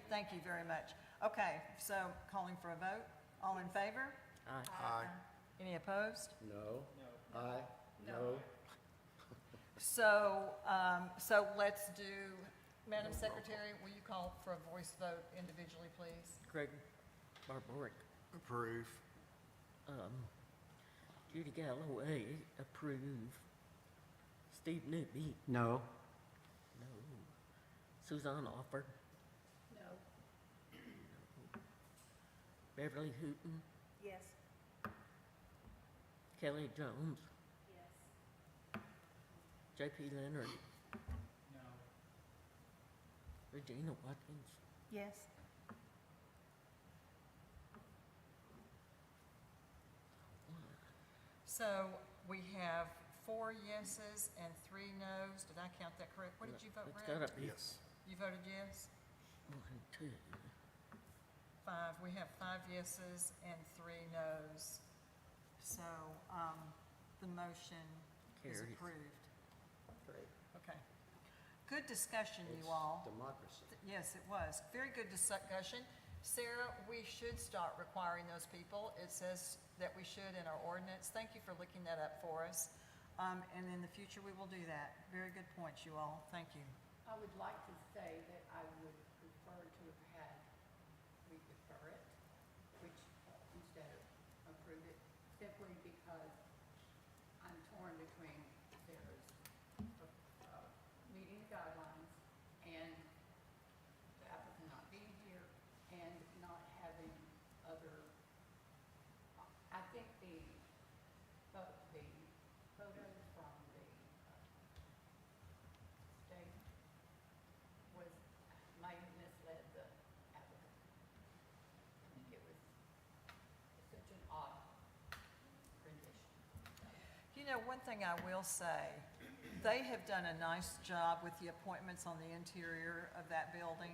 very much. Okay, so calling for a vote. All in favor? Aye. Aye. Any opposed? No? Aye? No? So, so let's do, Madam Secretary, will you call for a voice vote individually, please? Craig Barboric, Approve. Judy Galloway, approve. Steve Newby, No? no. Suzanne Offer, No. Beverly Hooton, Yes. Kelly Jones, Yes. J.P. Leonard, No. Regina Watkins, Yes. So we have 4 yeses and 3 nos. Did I count that correct? What did you vote, It's Brett? gotta be Yes. You voted yes? 1, 2. 5. We have 5 yeses and 3 nos. So, the motion is Carries. approved. Great. Okay. Good discussion, It's you all. democracy. Yes, it was. Very good discussion. Sarah, we should start requiring those people. It says that we should in our ordinance. Thank you for looking that up for us. And in the future, we will do that. Very good points, you all. Thank you. I would like to say that I would prefer to have had, we defer it, which, instead of approve it, simply because I'm torn between there's, meeting the guidelines and the applicant not being here and not having other, I think the photos from the state might have misled the applicant. I think it was such an odd rendition. You know, one thing I will say, they have done a nice job with the appointments on the interior of that building.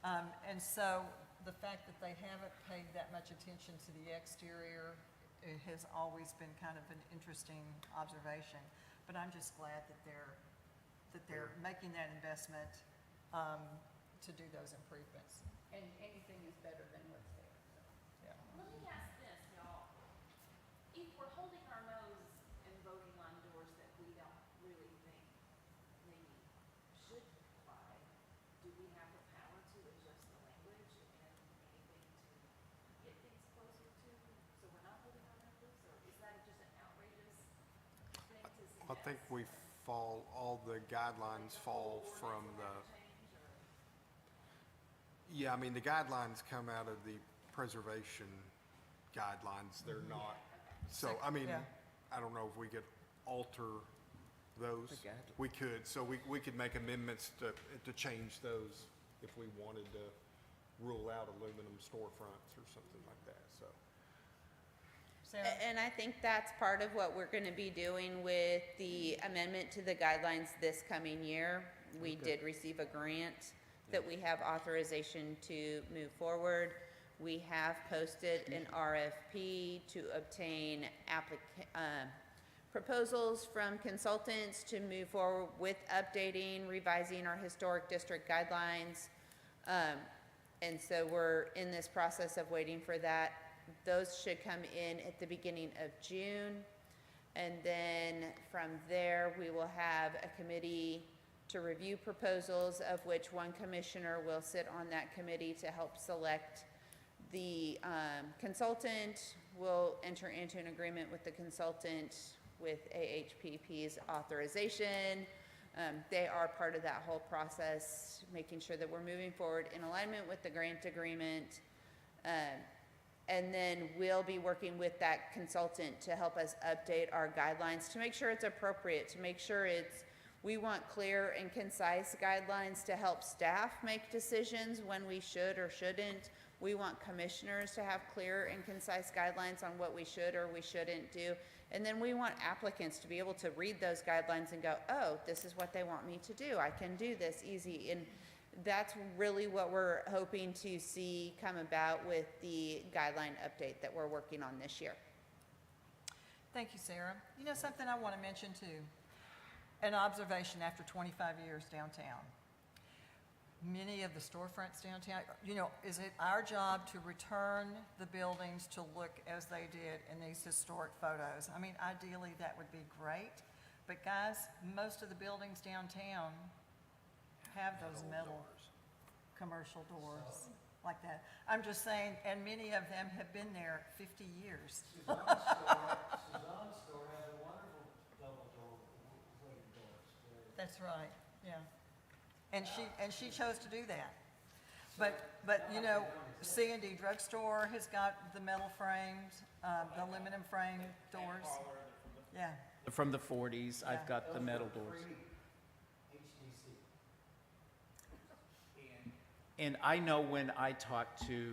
And so the fact that they haven't paid that much attention to the exterior, it has always been kind of an interesting observation. But I'm just glad that they're making that investment to do those improvements. And anything is better than what's there, so. Yeah. Let me ask this, y'all. If we're holding our nose and voting on doors that we don't really think maybe should apply, do we have the power to adjust the language and anything to get things closer to, so we're not holding our nose? Or is that just an outrageous thing to suggest? I think we fall, all the guidelines fall from the, yeah, I mean, the guidelines come out of the preservation guidelines. They're not, so, I mean, Yeah. I don't know if we could alter those. The guidelines. We could, so we could make amendments to change those if we wanted to rule out aluminum storefronts or something like that, so. Sarah? And I think that's part of what we're gonna be doing with the amendment to the guidelines this coming year. We did receive a grant that we have authorization to move forward. We have posted an RFP to obtain proposals from consultants to move forward with updating, revising our historic district guidelines. And so we're in this process of waiting for that. Those should come in at the beginning of June. And then from there, we will have a committee to review proposals, of which one commissioner will sit on that committee to help select the consultant. Will enter into an agreement with the consultant with AHPP's authorization. They are part of that whole process, making sure that we're moving forward in alignment with the grant agreement. And then we'll be working with that consultant to help us update our guidelines to make sure it's appropriate, to make sure we want clear and concise guidelines to help staff make decisions when we should or shouldn't. We want commissioners to have clear and concise guidelines on what we should or we shouldn't do. And then we want applicants to be able to read those guidelines and go, oh, this is what they want me to do. I can do this easy. And that's really what we're hoping to see come about with the guideline update that we're working on this year. Thank you, Sarah. You know something I want to mention too? An observation after 25 years downtown. Many of the storefronts downtown, is it our job to return the buildings to look as they did in these historic photos? I mean, ideally, that would be great. But guys, most of the buildings downtown have those metal commercial doors like that. I'm just saying, and many of them have been there 50 years. Suzanne's store has a wonderful double door, wooden doors. That's right, yeah. And she chose to do that. But C&D Drugstore has got the metal frames, the aluminum frame doors. Yeah, From the 40s, I've got the metal doors. HDC. And I know when I talk to,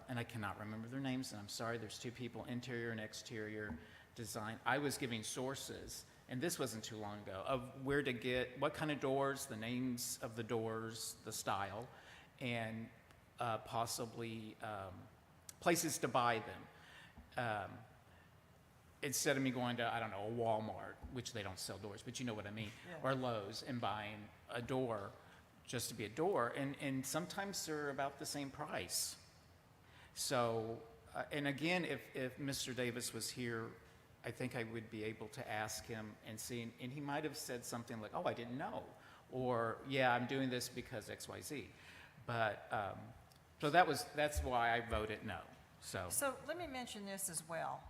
and I cannot remember their names, and I'm sorry, there's two people, interior and exterior design. I was giving sources, and this wasn't too long ago, of where to get, what kind of doors, the names of the doors, the style, and possibly places to buy them. Instead of me going to, I don't know, a Walmart, which they don't sell doors, but you know what I mean, Yeah. or Lowe's, and buying a door just to be a door, and sometimes they're about the same price. So, and again, if Mr. Davis was here, I think I would be able to ask him and see, and he might have said something like, oh, I didn't know, or yeah, I'm doing this because X, Y, Z. But, so that's why I voted no, so. so let me mention this as well.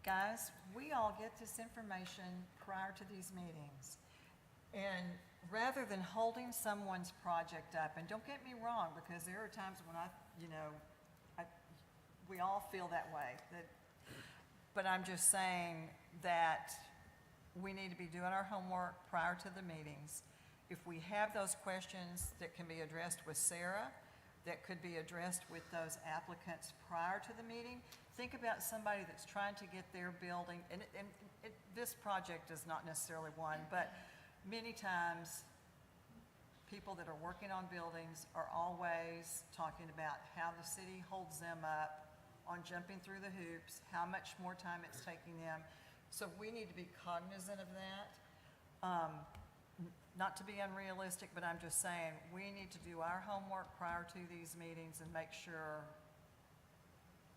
Guys, we all get this information prior to these meetings. And rather than holding someone's project up, and don't get me wrong, because there are times when we all feel that way, but I'm just saying that we need to be doing our homework prior to the meetings. If we have those questions that can be addressed with Sarah, that could be addressed with those applicants prior to the meeting, think about somebody that's trying to get their building, and this project is not necessarily one, but many times people that are working on buildings are always talking about how the city holds them up on jumping through the hoops, how much more time it's taking them. So we need to be cognizant of that. Not to be unrealistic, but I'm just saying, we need to do our homework prior to these meetings and make sure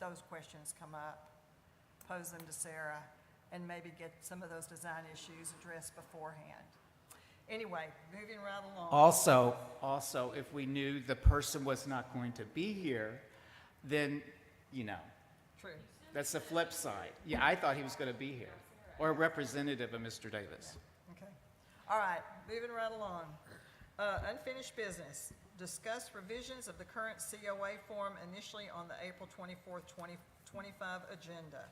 those questions come up, pose them to Sarah, and maybe get some of those design issues addressed beforehand. Anyway, moving right along. Also, if we knew the person was not going to be here, then, True. that's the flip side. Yeah, I thought he was going to be here, or a representative of Mr. Davis. Okay. All right, moving right along. Unfinished business. Discuss revisions of the current COA form initially on the April 24th, 2025 agenda.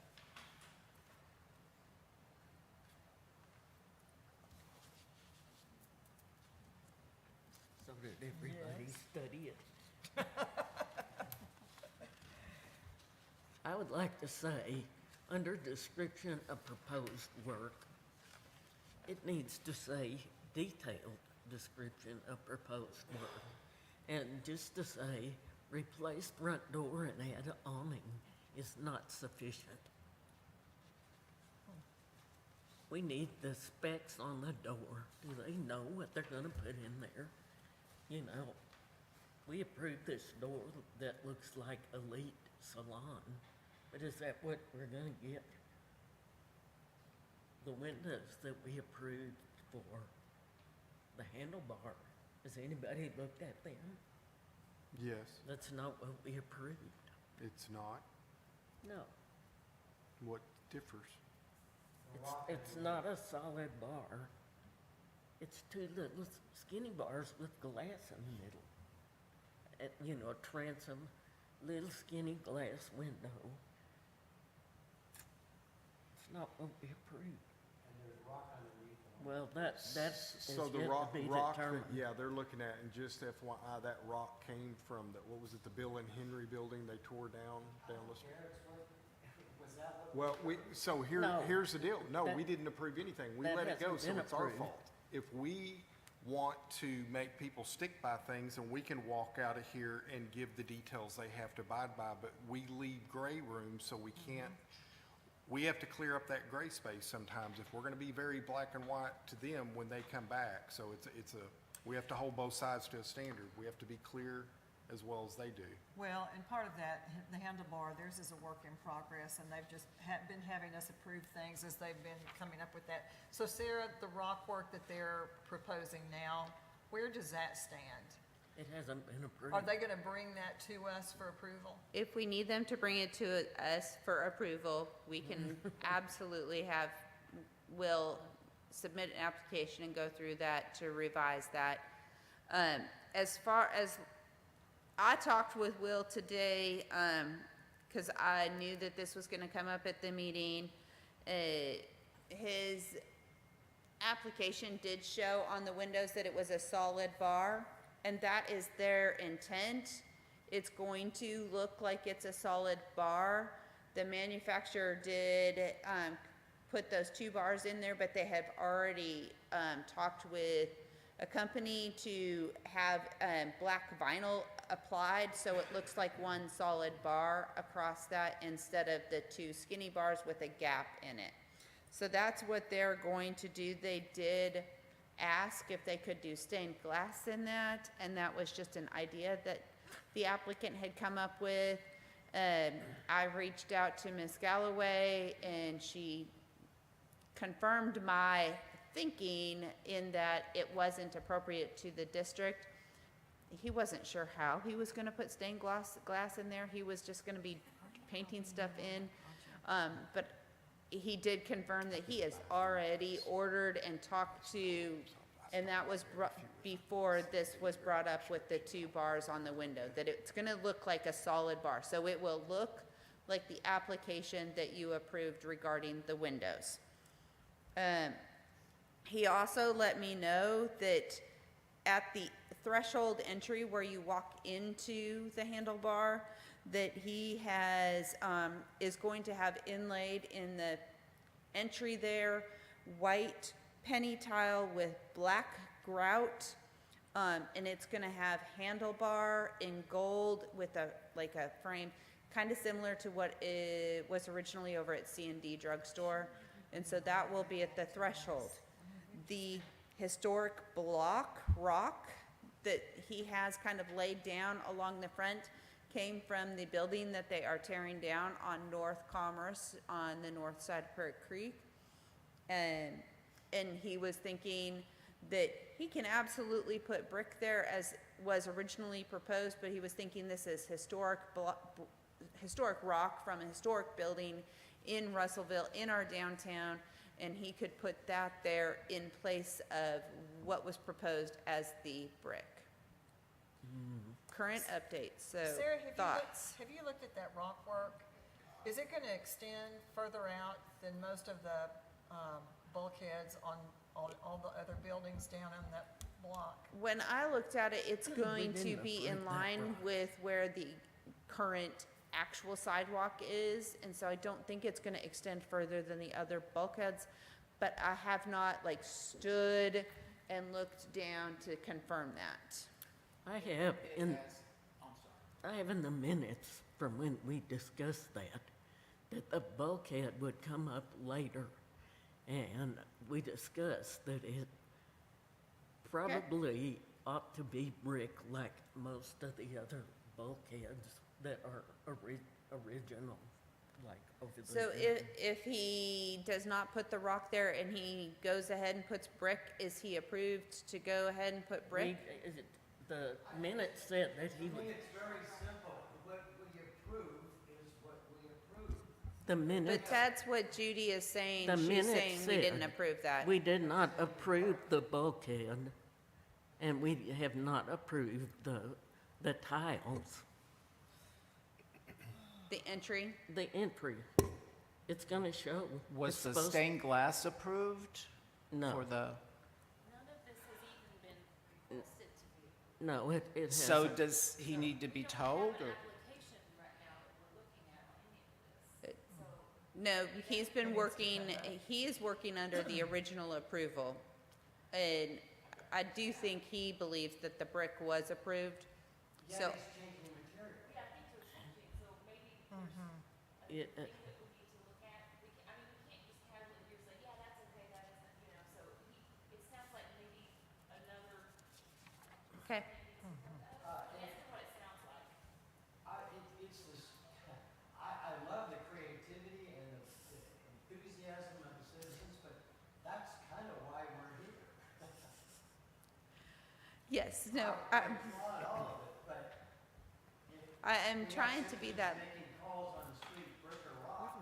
So did everybody study it? I would like to say, under description of proposed work, it needs to say detailed description of proposed work. And just to say, replace front door and add awning is not sufficient. We need the specs on the door. Do they know what they're gonna put in there? You know, we approved this door that looks like elite salon, but is that what we're gonna get? The windows that we approved for the handlebar, has anybody looked at them? Yes, That's not what we approved. it's not. No, What differs? it's not a solid bar. It's two little skinny bars with glass in the middle. You know, a transom, little skinny glass window. It's not what we approved. Well, that's is So the yet rock, to be rock, determined. yeah, they're looking at, and just FYI, that rock came from the, what was it, the Bill and Henry building they tore down the street? Well, so here, No. here's the deal. No, That- we didn't approve anything. We that let it go, hasn't so been it's our approved. fault. If we want to make people stick by things, then we can walk out of here and give the details they have to abide by, but we leave gray room, so we can't, we have to clear up that gray space sometimes if we're gonna be very black and white to them when they come back. So we have to hold both sides to a standard. We have to be clear as well as they do. Well, and part of that, the handlebar, theirs is a work in progress, and they've just been having us approve things as they've been coming up with that. So Sarah, the rock work that they're proposing now, where does that stand? It hasn't been approved. Are they gonna bring that to us for approval? If we need them to bring it to us for approval, we can absolutely will submit an application and go through that to revise that. As far as, I talked with Will today, because I knew that this was gonna come up at the meeting. His application did show on the windows that it was a solid bar, and that is their intent. It's going to look like it's a solid bar. The manufacturer did put those two bars in there, but they have already talked with a company to have black vinyl applied, so it looks like one solid bar across that instead of the two skinny bars with a gap in it. So that's what they're going to do. They did ask if they could do stained glass in that, and that was just an idea that the applicant had come up with. I reached out to Ms. Galloway, and she confirmed my thinking in that it wasn't appropriate to the district. He wasn't sure how he was gonna put stained glass in there. He was just gonna be painting stuff in. But he did confirm that he has already ordered and talked to, and that was before this was brought up with the two bars on the window, that it's gonna look like a solid bar. So it will look like the application that you approved regarding the windows. He also let me know that at the threshold entry where you walk into the handlebar, that he has, is going to have inlaid in the entry there, white penny tile with black grout, and it's gonna have handlebar in gold with a frame, kind of similar to what it was originally over at C&D Drugstore. And so that will be at the threshold. The historic rock that he has kind of laid down along the front came from the building that they are tearing down on North Commerce on the north side of Prairie Creek. And he was thinking that he can absolutely put brick there as was originally proposed, but he was thinking this is historic rock from a historic building in Russellville, in our downtown, and he could put that there in place of what was proposed as the brick. Current updates, so Sarah, thoughts? have you looked at that rock work? Is it gonna extend further out than most of the bulkheads on all the other buildings down on that block? When I looked at it, it's going to didn't be in approve that line rock. with where the current actual sidewalk is, and so I don't think it's gonna extend further than the other bulkheads. but I have not like stood and looked down to confirm that. I have in, I have in the minutes from when we discussed that the bulkhead would come up later. And we discussed that it probably ought to be brick like most of the other bulkheads that are original, like over the. So if he does not put the rock there and he goes ahead and puts brick, is he approved to go ahead and put brick? The minutes said that he I would, think it's very simple. What we approve is what we approve. the But minutes, that's what Judy is saying. The She's minutes saying we didn't said approve that. we did not approve the bulkhead, and we have not approved the tiles, The entry, the entry. It's gonna show. Was It's the supposed- stained glass approved? No. For the, None of this has even been requested to be. No, it so hasn't. does he need to be told, or? Application right now that we're looking at on any of this. no, he's been working, he is working under the original approval. And I do think he believes that the brick was approved. So, Yeah, he's changing the material. Yeah, I think they're changing, so maybe It, thing that we need to look at. We can, I mean, we can't just casually here say, yeah, that's okay, that isn't, you know, so it sounds like maybe another, okay. that's what it sounds like. It's this, I love the creativity and the enthusiasm of the citizens, but that's kind of why we're here. Yes, no, I applaud all of it, but I am trying to be that, making calls on the street, brick or rock,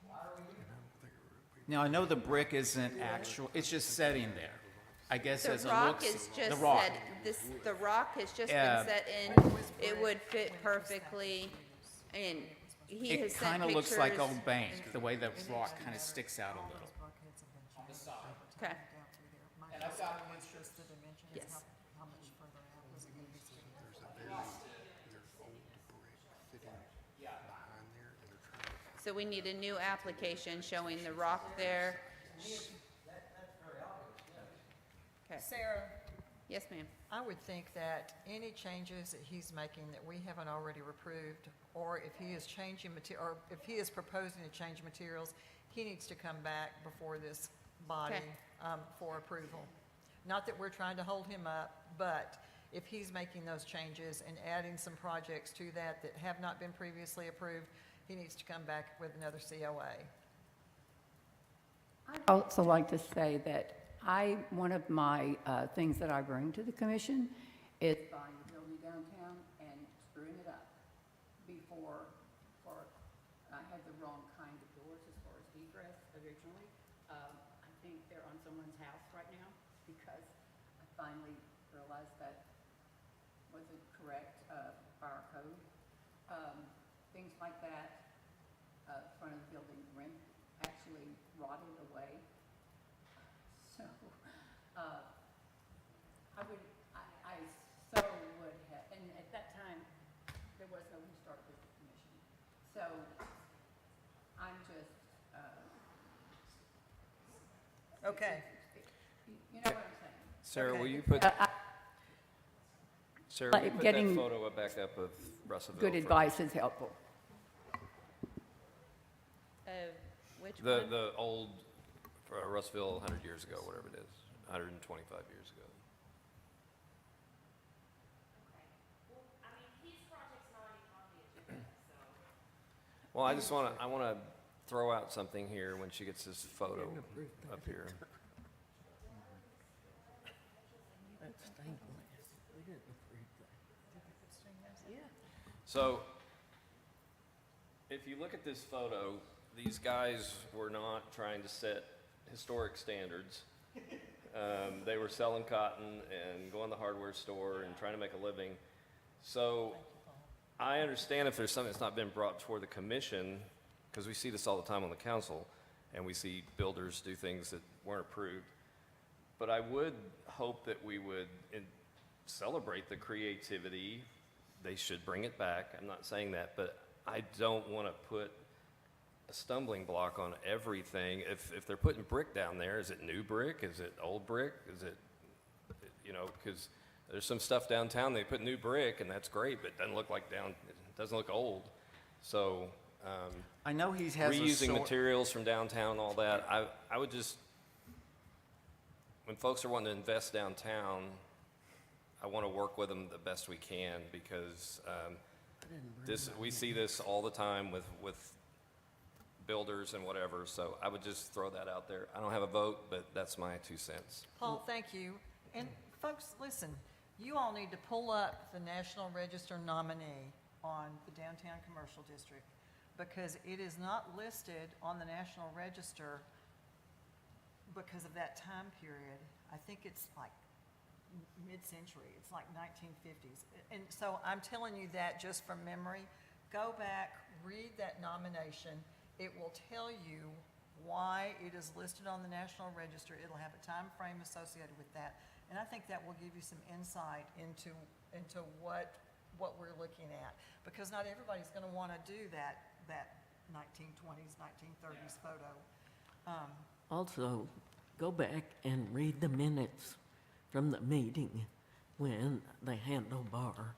why are we here? Now, I know the brick isn't actual, it's just setting there. I guess the as it rock looks, is the just rock. set, the rock has just Yeah. been set in. It would fit perfectly, and he It has sent kind of looks like pictures. Old Bank, the way the rock kind of sticks out a little. Okay, And I've got yes. So we need a new application showing the rock there. Okay, Sarah, yes, ma'am. I would think that any changes that he's making that we haven't already approved, or if he is changing or if he is proposing to change materials, he needs to come back before this body Okay. For approval. Not that we're trying to hold him up, but if he's making those changes and adding some projects to that that have not been previously approved, he needs to come back with another COA. I'd also like to say that one of my things that I bring to the commission is buying a building downtown and screwing it up I had the wrong kind of doors as far as egress originally. I think they're on someone's house right now because I finally realized that wasn't correct fire code. Things like that, front of the building actually rotted away. So, I so would have, and at that time, there was no historic district commission. So, I'm just, Okay. you know what I'm saying? Sarah, Okay. will you put, Sarah, will you put that getting photo back up of Russellville? Good for- advice is helpful. Which The, one? the old Russellville 100 years ago, whatever it is, 125 years ago. Well, I mean, his project's not even on the agenda, so. Well, I want to throw out something here when she gets this photo up here. That's stained glass. We didn't approve that. So, if you look at this photo, these guys were not trying to set historic standards. They were selling cotton and going to the hardware store and trying to make a living. So, I understand if there's something that's not been brought before the commission, because we see this all the time on the council, and we see builders do things that weren't approved. But I would hope that we would celebrate the creativity. They should bring it back. I'm not saying that, but I don't want to put a stumbling block on everything. If they're putting brick down there, is it new brick? Is it old brick? Is it, you know, because there's some stuff downtown, they put new brick, and that's great, but it doesn't look like it doesn't look old. So, I know he has a reusing materials from downtown and all that, I would just, when folks are wanting to invest downtown, I want to work with them the best we can, because we see this all the time with builders and whatever, so I would just throw that out there. I don't have a vote, but that's my 2 cents. Paul, thank you. And folks, listen, you all need to pull up the National Register nominee on the Downtown Commercial District, because it is not listed on the National Register because of that time period. I think it's like mid-century, it's like 1950s. And so I'm telling you that just from memory. Go back, read that nomination. It will tell you why it is listed on the National Register. It'll have a time frame associated with that. And I think that will give you some insight into what we're looking at. Because not everybody's gonna wanna do that 1920s, 1930s photo. Also, go back and read the minutes from the meeting when the handlebar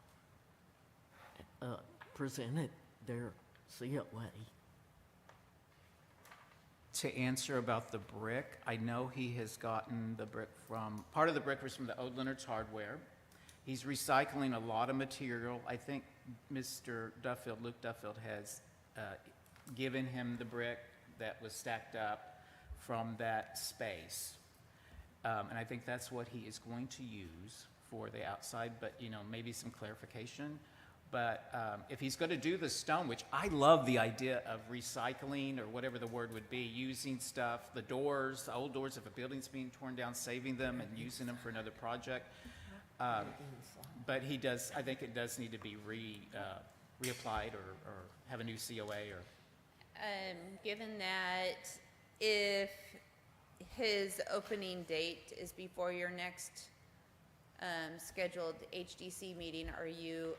presented their COA. To answer about the brick, I know he has gotten the brick part of the brick was from the old Leonard's Hardware. He's recycling a lot of material. I think Mr. Duffield, Luke Duffield, has given him the brick that was stacked up from that space. And I think that's what he is going to use for the outside, but, you know, maybe some clarification. But if he's going to do the stone, which I love the idea of recycling, or whatever the word would be, using stuff, the doors, the old doors, if a building's being torn down, saving them and using them for another project. But he does, I think it does need to be reapplied or have a new COA or. Given that if his opening date is before your next scheduled HDC meeting, are you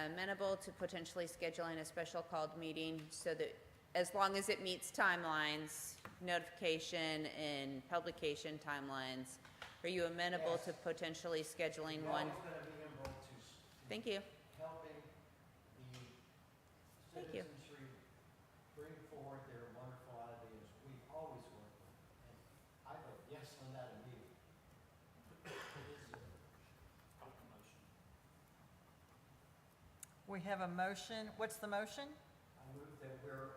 amenable to potentially scheduling a special called meeting so that, as long as it meets timelines, notification and publication timelines, are you amenable to potentially scheduling one? Thank you. Helping the Thank you. citizenry bring forward their wonderful ideas. We've always worked with them. And I vote yes on that immediately. We have a motion. What's the motion? I move that we're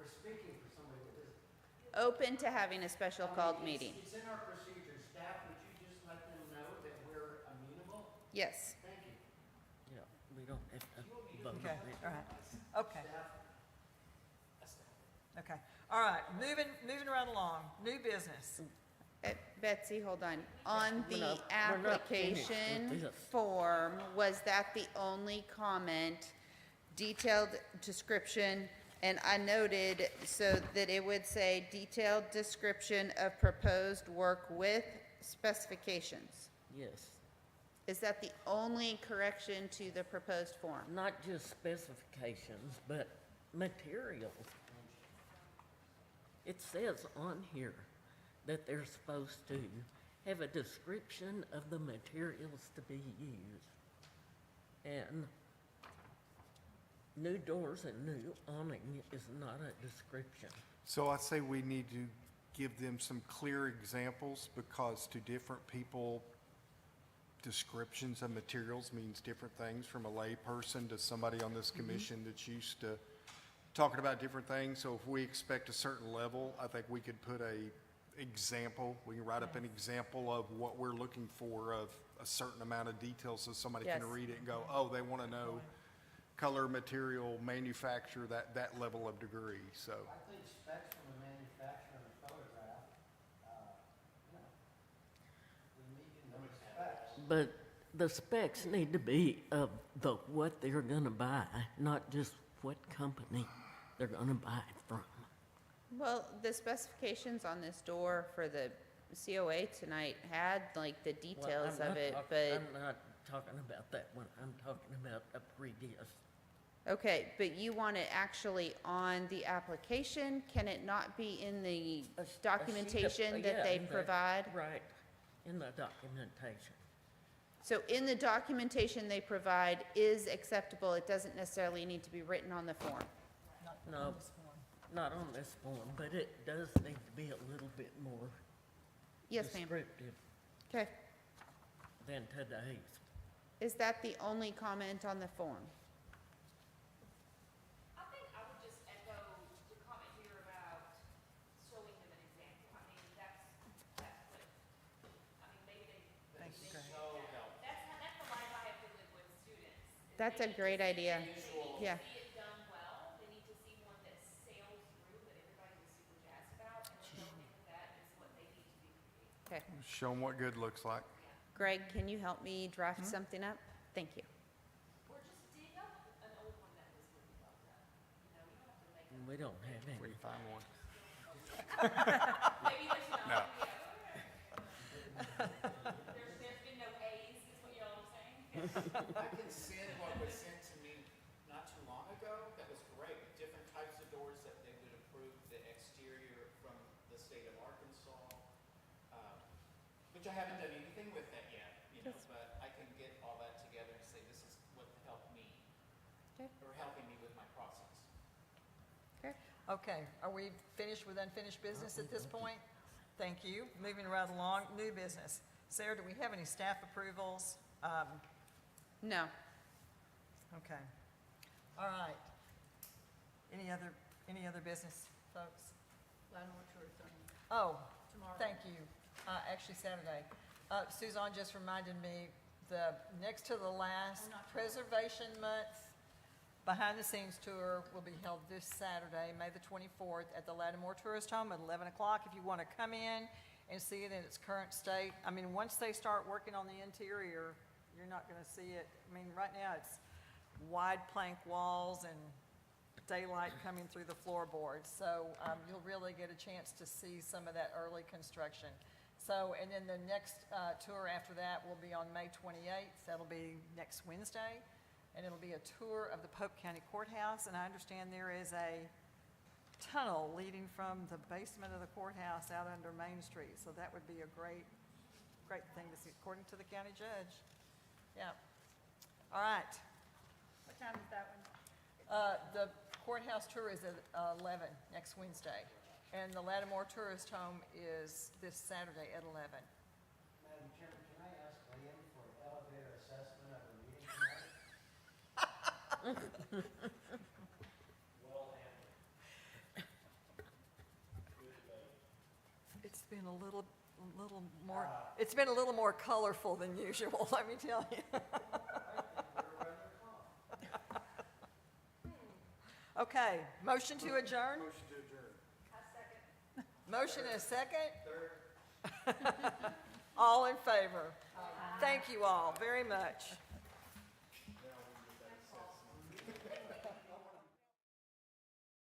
speaking for somebody that isn't. Open to having a special called meeting. It's in our procedure. Staff, would you just let them know that we're amenable? Yes. Thank you. Yeah, we don't have to vote Okay, on it. all right. Okay. Okay, all right, moving right along. New business. Betsy, hold on. On We're the not finished with application this. form, was that the only comment, detailed description? And I noted so that it would say detailed description of proposed work with specifications. Yes, Is that the only correction to the proposed form? not just specifications, but materials. It says on here that they're supposed to have a description of the materials to be used. And new doors and new awning is not a description. So I say we need to give them some clear examples, because to different people, descriptions of materials means different things, from a lay person to somebody on this commission that's used to talking about different things. So if we expect a certain level, I think we could put we can write up an example of what we're looking for, of a certain amount of detail, so somebody can Yes. read it and go, oh, they want to know color, material, manufacturer, that level of degree, so. I think specs from a manufacturer and a photograph, we need to know specs. But the specs need to be of what they're gonna buy, not just what company they're gonna buy it from. Well, the specifications on this door for the COA tonight had like the Well, details I'm of not it, talk- but I'm not talking about that one, I'm talking about a previous Okay, but you want it actually on the application? Can it not be in the A sheet of- documentation yeah, that they in the- provide? Right, in the documentation. So in the documentation they provide is acceptable, it doesn't necessarily need to be written on the form? Not No. on this one. Not on this form, but it does need to be a little bit more Yes, ma'am. descriptive Okay. than today's. Is that the only comment on the form? I think I would just echo the comment here about showing them an example. I mean, that's what, I mean, maybe they. Thank you, Greg. That's the life I have to live with students. is That's they a need to great see idea. it- They need Yeah. to see it done well. They need to see one that sails through, that everybody is super jazzed about, and show them that is what they need to be creating. Okay. Show them what good looks like. Greg, can you help me draft something up? Thank you. Or just dig up an old one that was really well done. You know, you don't have to make We don't have We any. can find one. maybe they should No. all be there's been no A's, is what y'all are saying? I can send what was sent to me not too long ago, that was great, different types of doors that they would approve, the exterior from the state of Arkansas, which I haven't done anything with that yet, you know, but I can get all that together and say, this is what helped me, Okay. or helping me with my process. Okay. Okay, are we finished with unfinished business at this point? Thank you. Moving right along, new business. Sarah, do we have any staff approvals? No. Okay. All right. Any other business, folks? Oh, thank you. Actually, Saturday. Suzanne just reminded me, the next to the last Preservation Month behind-the-scenes tour will be held this Saturday, May the 24th, at the Lattimore Tourist Home at 11 o'clock. If you want to come in and see it in its current state, I mean, once they start working on the interior, you're not going to see it. I mean, right now, it's wide plank walls and daylight coming through the floorboards. So you'll really get a chance to see some of that early construction. So, and then the next tour after that will be on May 28th. That'll be next Wednesday. And it'll be a tour of the Pope County Courthouse. And I understand there is a tunnel leading from the basement of the courthouse out under Main Street. So that would be a great thing to see, according to the county judge. Yeah. All right. What time is that one? The courthouse tour is at 11 next Wednesday. And the Lattimore Tourist Home is this Saturday at 11. Madam Chairman, can I ask Liam for an elevator assessment of the meeting tonight? Well handled. It's been a little more, it's been a little more colorful than usual, let me tell you. Okay, motion to adjourn? Motion to adjourn. Motion and a second? All in favor? Thank you all very much.